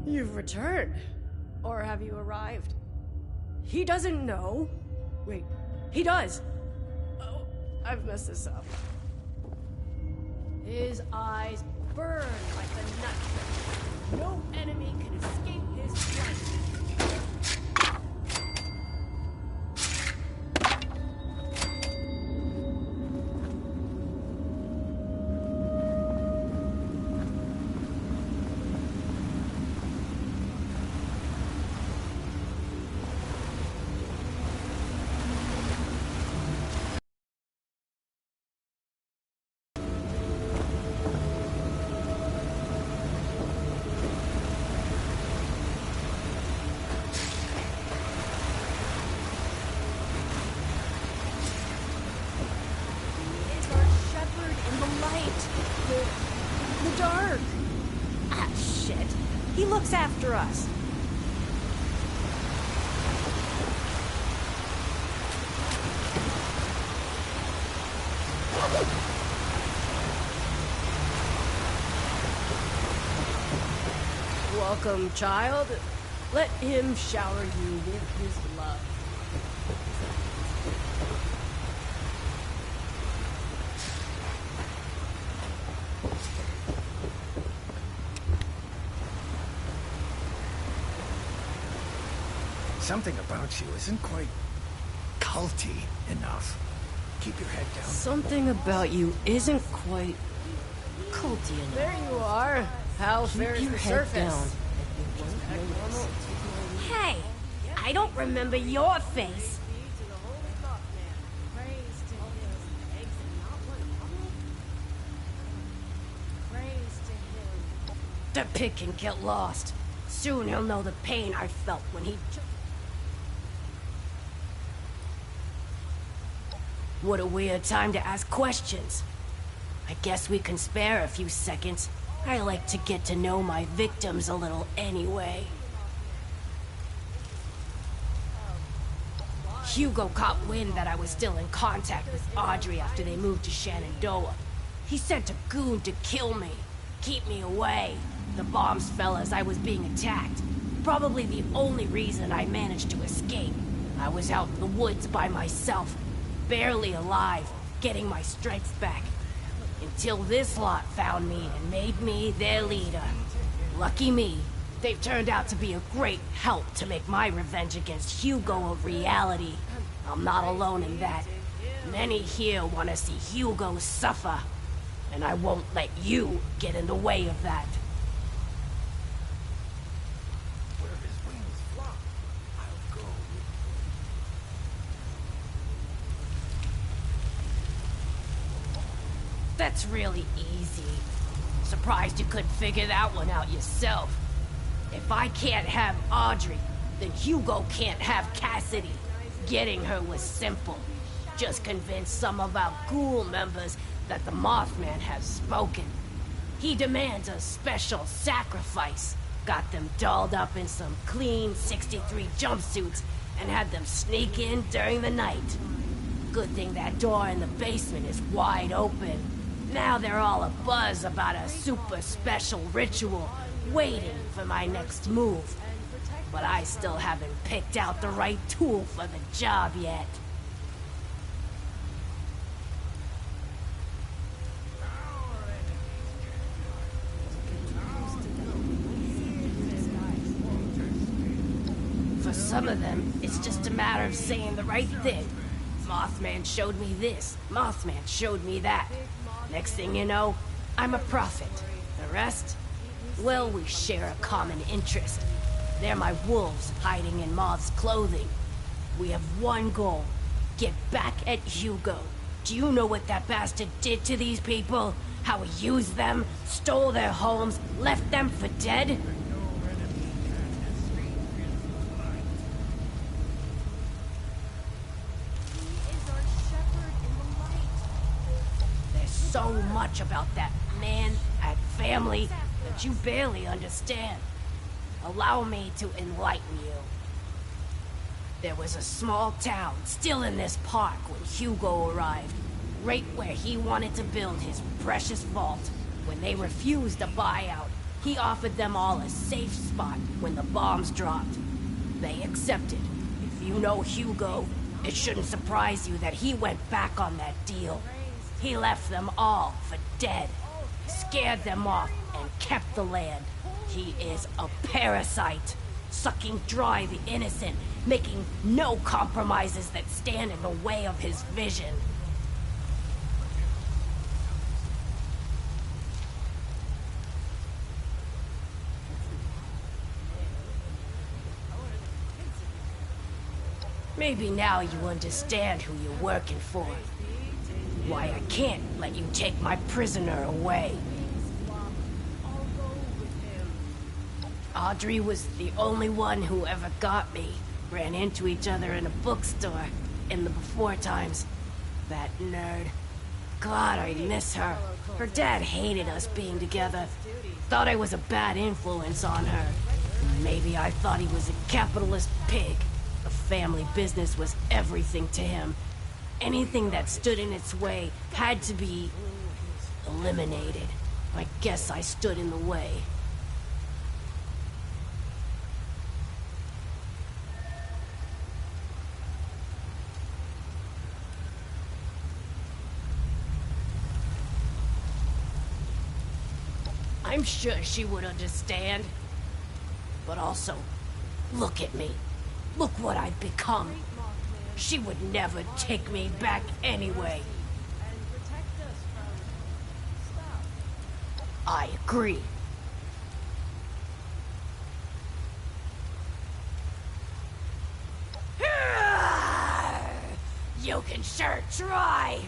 You've returned. Or have you arrived? He doesn't know. Wait, he does. Oh, I've messed this up. His eyes burn like a nut. No enemy can escape his light. The dark. Ah, shit. He looks after us. Welcome, child. Let him shower you with his love. Something about you isn't quite culty enough. Keep your head down. Something about you isn't quite culty enough. There you are. How fair is the surface? Hey, I don't remember your face. The pig can get lost. Soon he'll know the pain I felt when he... What a weird time to ask questions. I guess we can spare a few seconds. I like to get to know my victims a little anyway. Hugo caught wind that I was still in contact with Audrey after they moved to Shenandoah. He sent a goon to kill me, keep me away. The bombs fell as I was being attacked. Probably the only reason I managed to escape. I was out in the woods by myself, barely alive, getting my strength back. Until this lot found me and made me their leader. Lucky me, they've turned out to be a great help to make my revenge against Hugo a reality. I'm not alone in that. Many here want to see Hugo suffer, and I won't let you get in the way of that. That's really easy. Surprised you couldn't figure that one out yourself. If I can't have Audrey, then Hugo can't have Cassidy. Getting her was simple. Just convince some of our ghoul members that the Mothman has spoken. He demands a special sacrifice. Got them dolled up in some clean 63 jumpsuits and had them sneak in during the night. Good thing that door in the basement is wide open. Now they're all abuzz about a super special ritual waiting for my next move. But I still haven't picked out the right tool for the job yet. For some of them, it's just a matter of saying the right thing. Mothman showed me this, Mothman showed me that. Next thing you know, I'm a prophet. The rest? Well, we share a common interest. They're my wolves hiding in Moth's clothing. We have one goal. Get back at Hugo. Do you know what that bastard did to these people? How he used them, stole their homes, left them for dead? There's so much about that man and family that you barely understand. Allow me to enlighten you. There was a small town still in this park when Hugo arrived, right where he wanted to build his precious vault. When they refused a buyout, he offered them all a safe spot when the bombs dropped. They accepted. If you know Hugo, it shouldn't surprise you that he went back on that deal. He left them all for dead, scared them off, and kept the land. He is a parasite, sucking dry the innocent, making no compromises that stand in the way of his vision. Maybe now you understand who you're working for. Why I can't let you take my prisoner away. Audrey was the only one who ever got me. Ran into each other in a bookstore in the before times. That nerd. God, I miss her. Her dad hated us being together. Thought I was a bad influence on her. Maybe I thought he was a capitalist pig. The family business was everything to him. Anything that stood in its way had to be eliminated. I guess I stood in the way. I'm sure she would understand. But also, look at me. Look what I've become. She would never take me back anyway. I agree. You can sure try.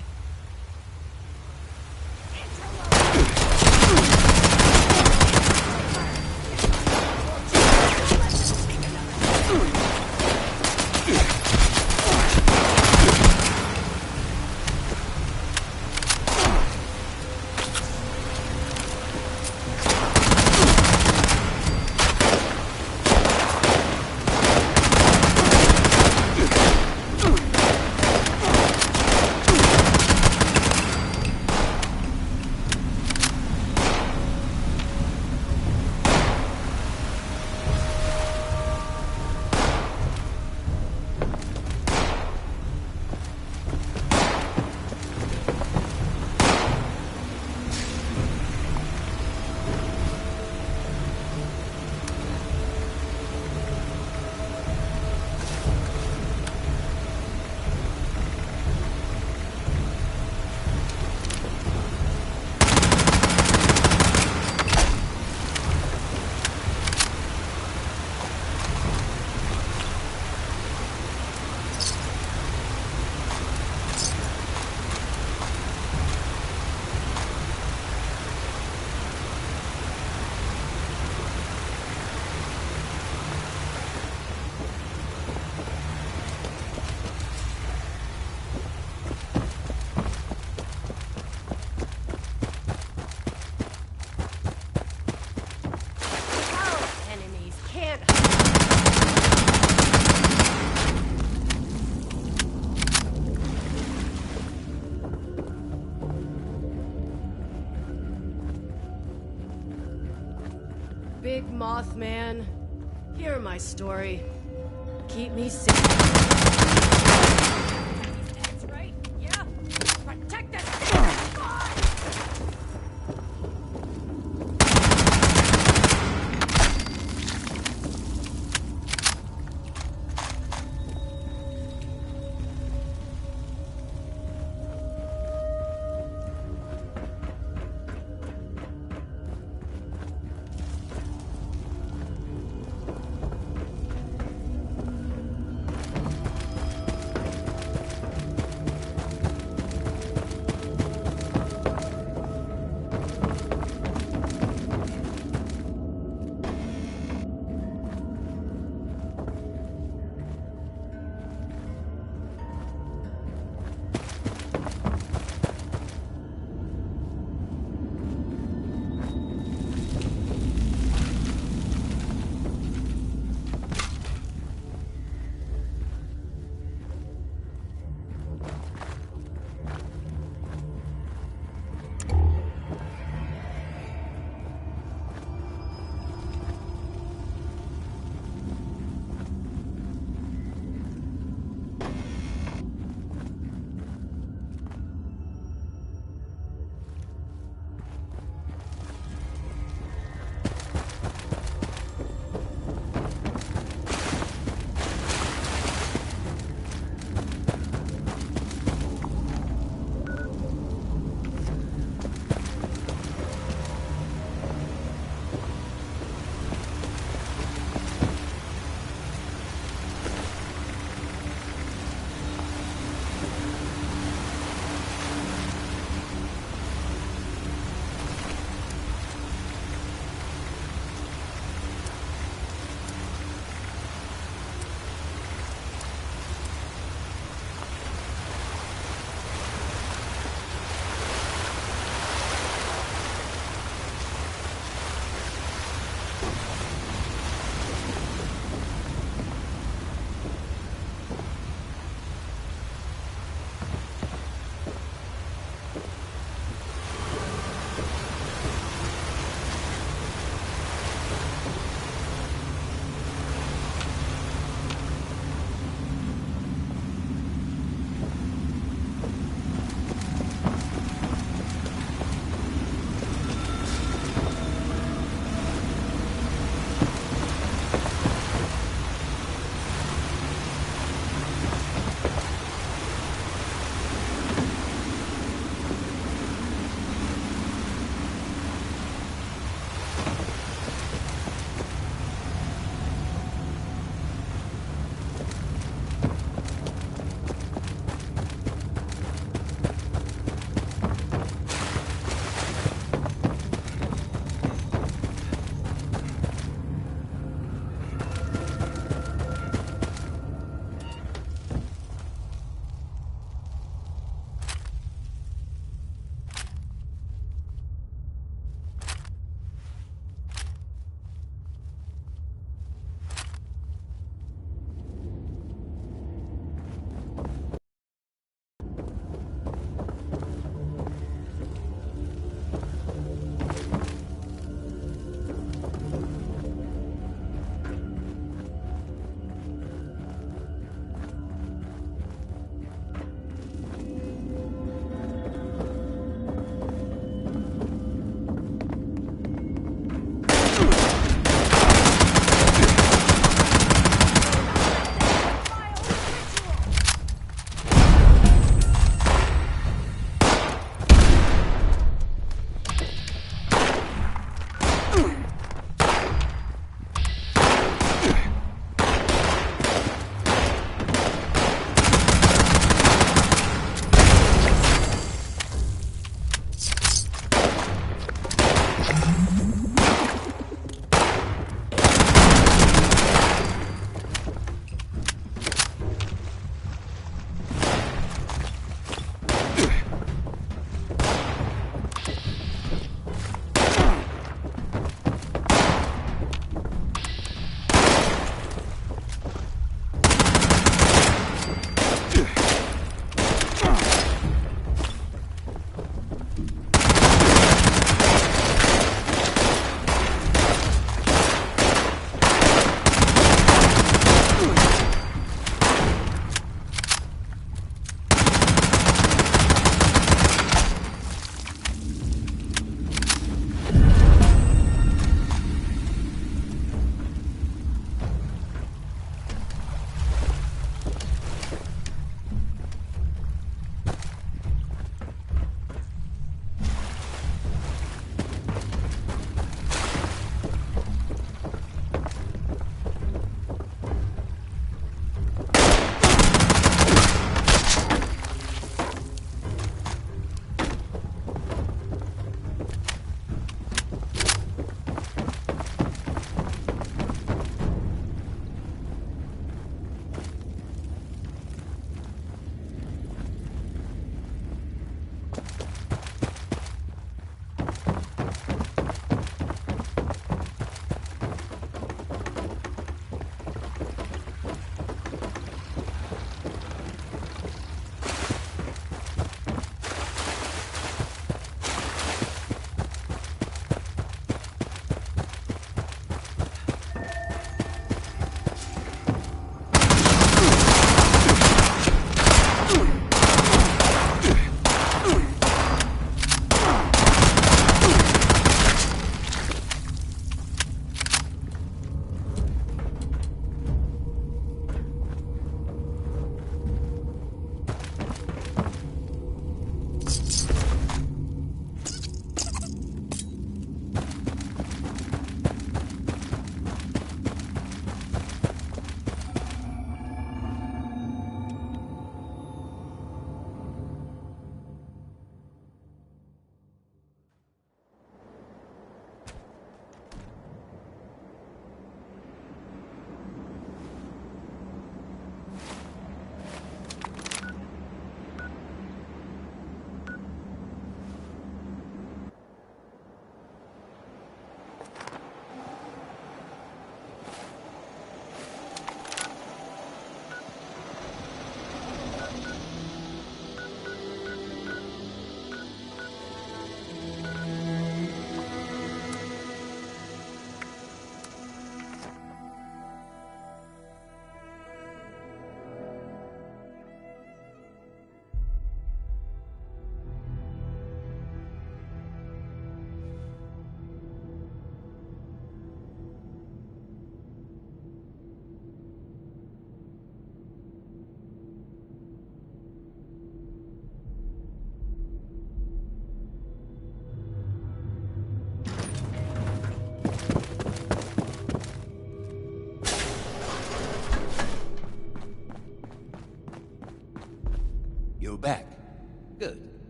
Big Mothman. Hear my story. Keep me safe. That's right. Yeah. Protect us.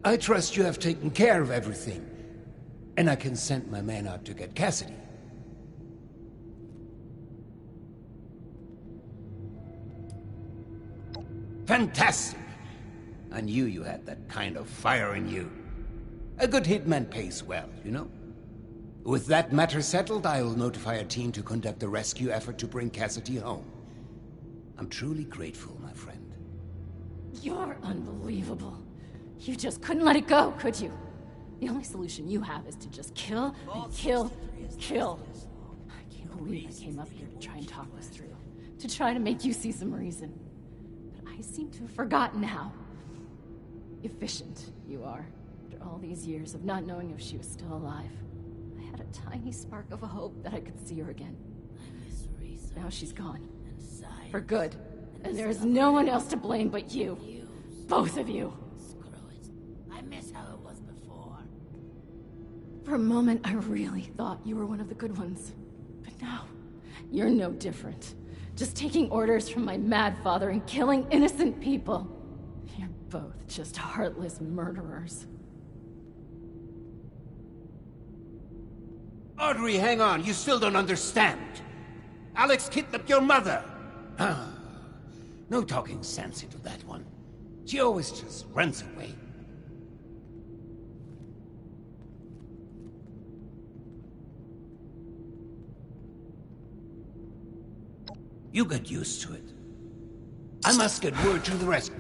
I trust you have taken care of everything, and I can send my man out to get Cassidy. Fantastic! I knew you had that kind of fire in you. A good hitman pays well, you know? With that matter settled, I will notify a team to conduct a rescue effort to bring Cassidy home. I'm truly grateful, my friend. You're unbelievable. You just couldn't let it go, could you? The only solution you have is to just kill and kill and kill. I can't believe I came up here to try and talk this through. To try to make you see some reason. But I seem to have forgotten how efficient you are. After all these years of not knowing if she was still alive, I had a tiny spark of a hope that I could see her again. Now she's gone. For good. And there is no one else to blame but you. Both of you. I miss how it was before. For a moment, I really thought you were one of the good ones. But now, you're no different. Just taking orders from my mad father and killing innocent people. You're both just heartless murderers. Audrey, hang on. You still don't understand. Alex kidnapped your mother. Ah, no talking sense into that one. She always just runs away. You get used to it. I must get word to the rest.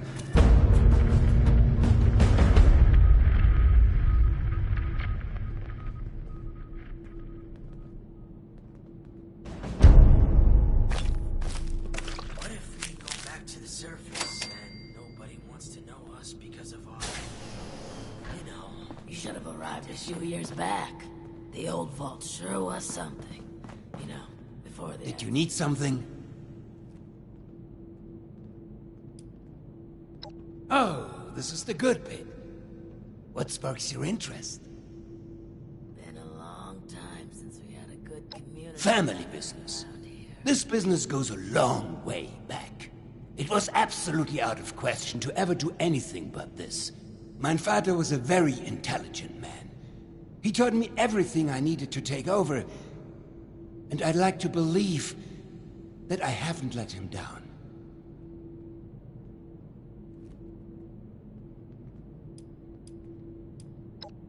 What if we go back to the surface and nobody wants to know us because of our... You know... You should have arrived a few years back. The old vault sure was something. You know, before the... Did you need something? Oh, this is the good bit. What sparks your interest? Been a long time since we had a good community. Family business. This business goes a long way back. It was absolutely out of question to ever do anything but this. Mein father was a very intelligent man. He taught me everything I needed to take over, and I'd like to believe that I haven't let him down.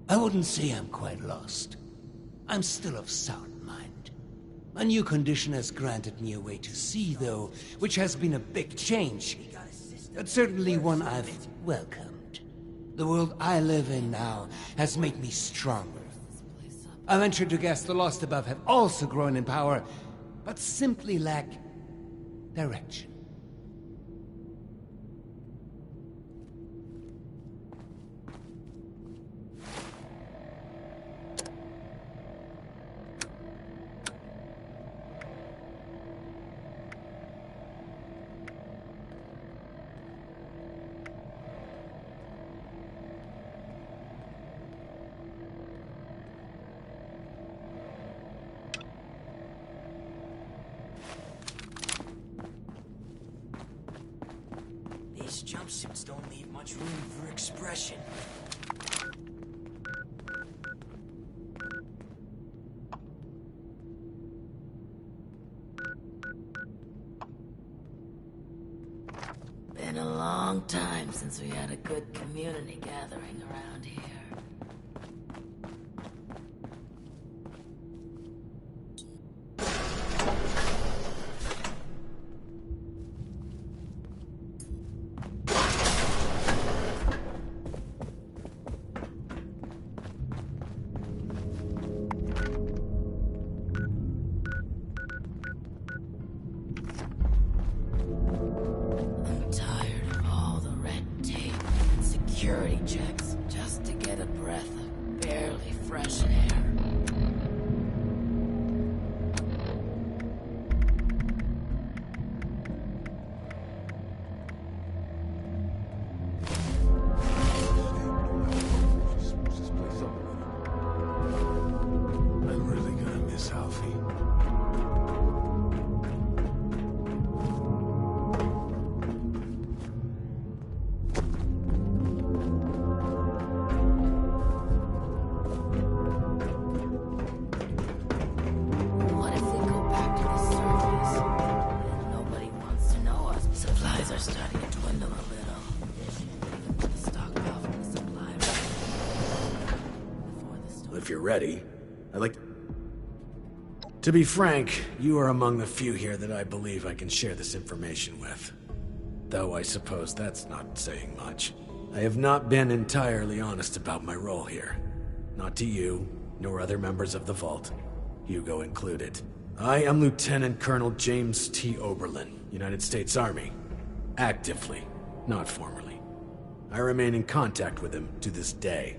I wouldn't say I'm quite lost. I'm still of sound mind. A new condition has granted me a way to see, though, which has been a big change. But certainly one I've welcomed. The world I live in now has made me stronger. I venture to guess the lost above have also grown in power, but simply lack direction. These jumpsuits don't leave much room for expression. Been a long time since we had a good community gathering around here. I'm tired of all the red tape and security checks just to get a ready, I'd like to be frank, you are among the few here that I believe I can share this information with. Though I suppose that's not saying much. I have not been entirely honest about my role here. Not to you, nor other members of the Vault, Hugo included. I am Lieutenant Colonel James T. Oberlin, United States Army. Actively, not formally. I remain in contact with him to this day.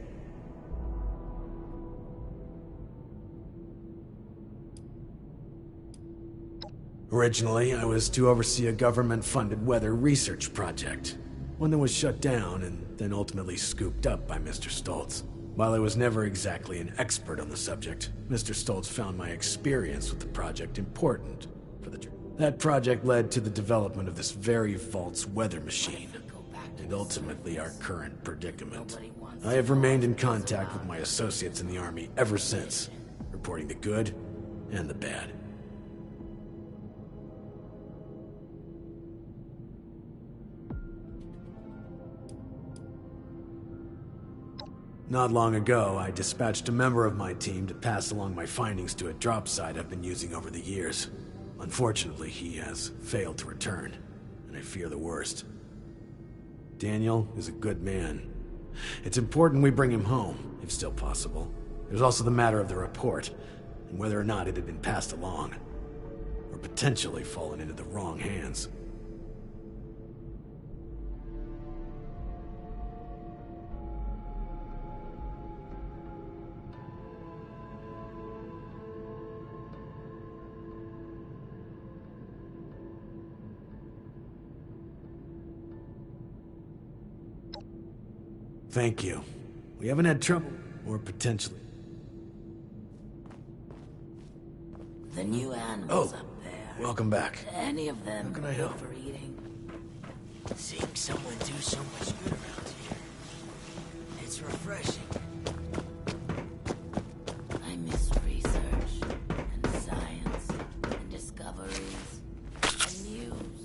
Originally, I was to oversee a government-funded weather research project, one that was shut down and then ultimately scooped up by Mr. Stoltz. While I was never exactly an expert on the subject, Mr. Stoltz found my experience with the project important for the That project led to the development of this very Vault's weather machine, and ultimately our current predicament. I have remained in contact with my associates in the Army ever since, reporting the good and the bad. Not long ago, I dispatched a member of my team to pass along my findings to a drop site I've been using over the years. Unfortunately, he has failed to return, and I fear the worst. Daniel is a good man. It's important we bring him home, if still possible. There's also the matter of the report, and whether or not it had been passed along, or potentially fallen into the wrong hands. Thank you. We haven't had trouble, or potentially. The new animals up there. Welcome back. Any of them How can I good help? for eating? Seeing someone do so much good around here. It's refreshing. I miss research and science and discoveries and news.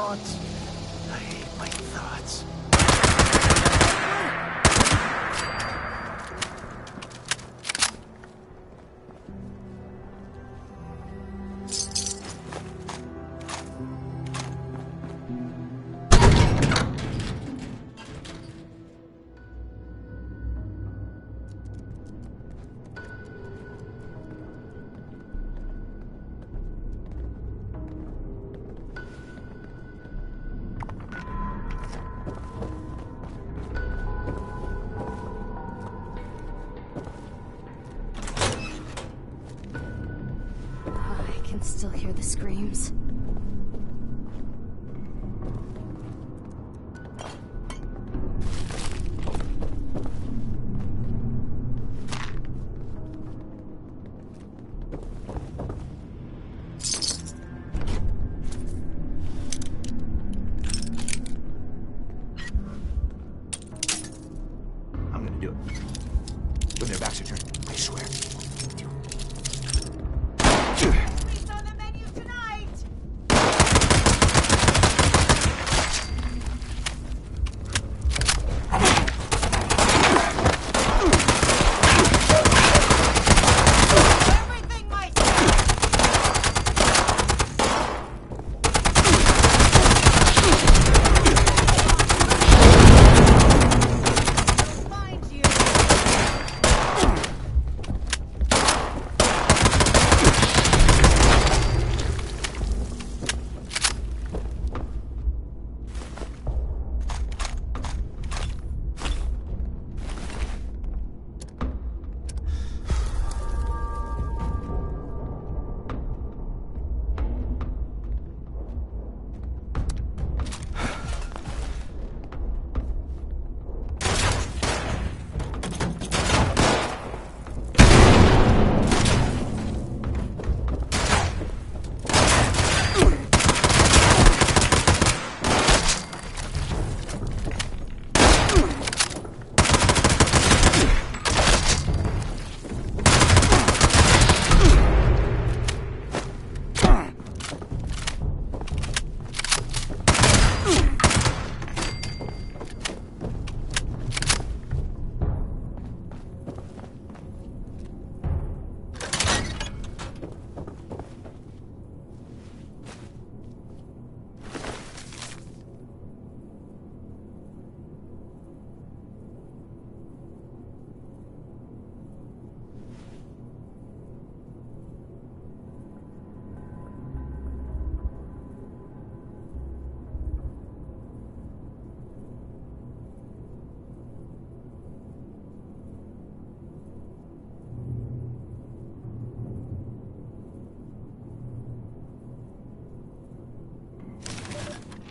thoughts. I hate my thoughts. I can still hear the screams. I'm gonna do it. When their backs are turned, I swear.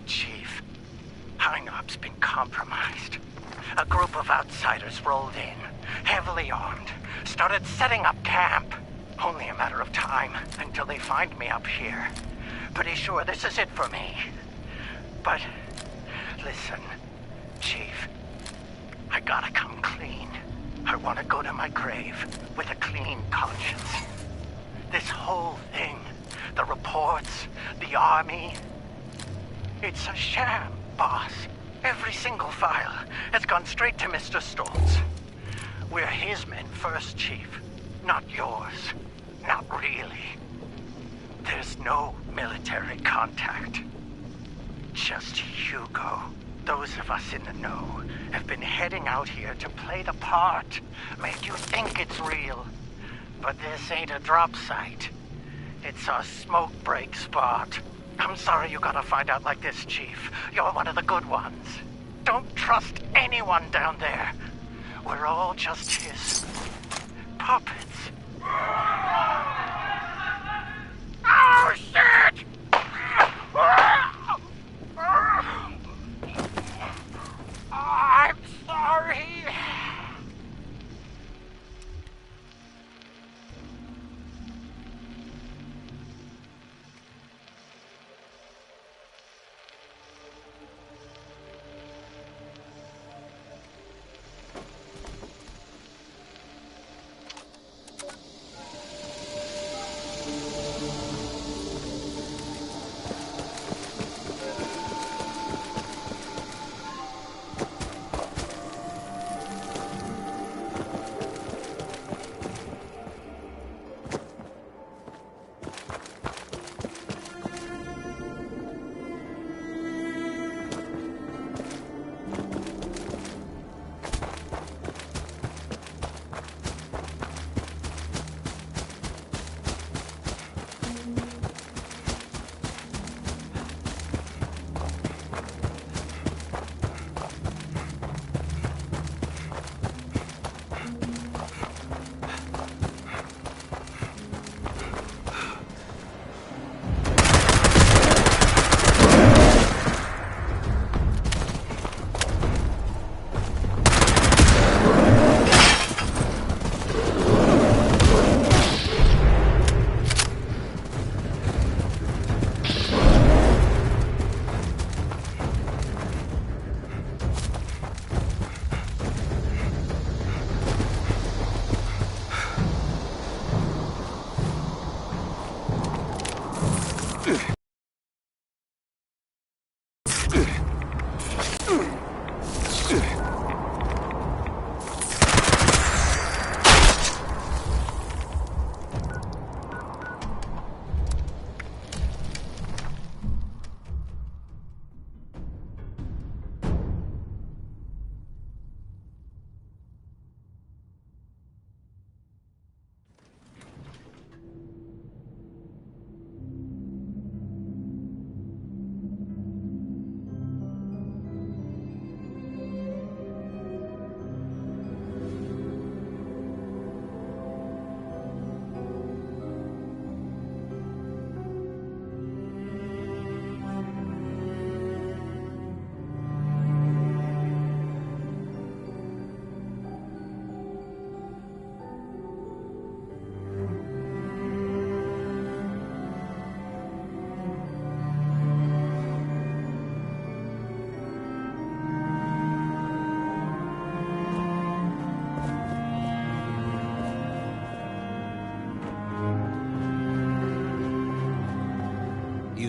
Chief, Highnop's been compromised. A group of outsiders rolled in, heavily armed, started setting up camp. Only a matter of time until they find me up here. Pretty sure this is it for me. But, listen, Chief, I gotta come clean. I want to go to my grave with a clean conscience. This whole thing, the reports, the army, it's a sham, boss. Every single file has gone straight to Mr. Stoltz. We're his men first, Chief, not yours. Not really. There's no military contact. Just Hugo. Those of us in the know have been heading out here to play the part, make you think it's real. But this ain't a drop site. It's a smoke break spot. I'm sorry you gotta find out like this, Chief. You're one of the good ones. Don't trust anyone down there. We're all just his puppets. Oh, shit! I'm sorry.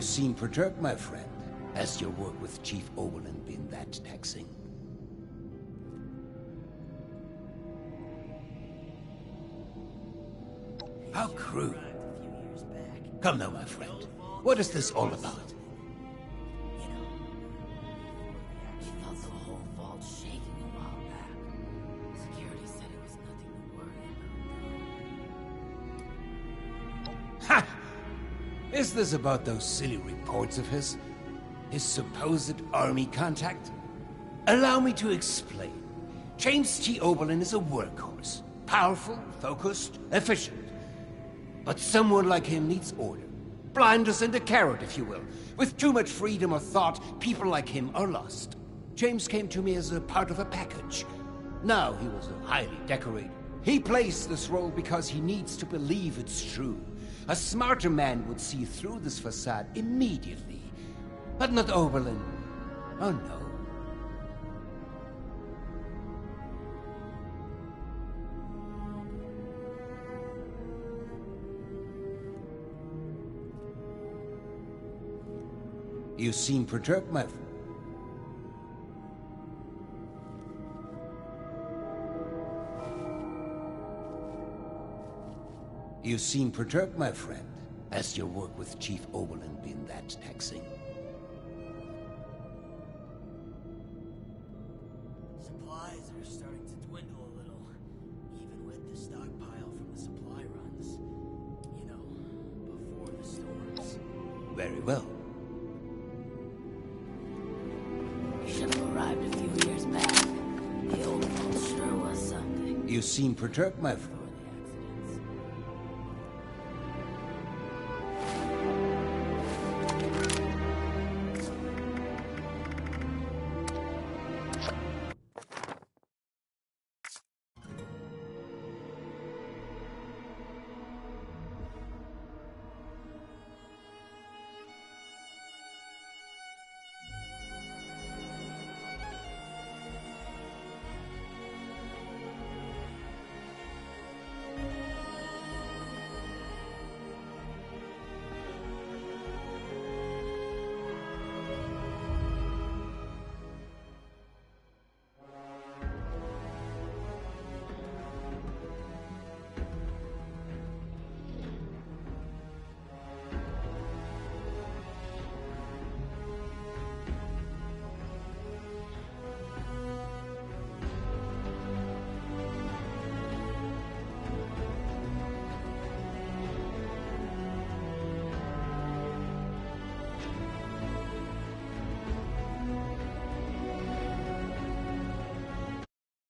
You seem perturbed, my friend. Has your work with Chief Oberlin been that taxing? How crude. Come now, my friend. What is this all about? We felt the whole vault shaking a while back. Security said it was nothing to worry about. Ha! Is this about those silly reports of his? His supposed army contact? Allow me to explain. James T. Oberlin is a workhorse. Powerful, focused, efficient. But someone like him needs order. Blinders and a carrot, if you will. With too much freedom of thought, people like him are lost. James came to me as a part of a package. Now he was a highly decorated. He plays this role because he needs to believe it's true. A smarter man would see through this facade immediately. But not Oberlin. Oh no. You seem perturbed, my friend. You seem perturbed, my friend. Has your work with Chief Oberlin been that taxing? Supplies are starting to dwindle a little, even with the stockpile from the supply runs. You know, before the storms. Very well. Should have arrived a few years back. The old vault sure was something. You seem perturbed, my friend.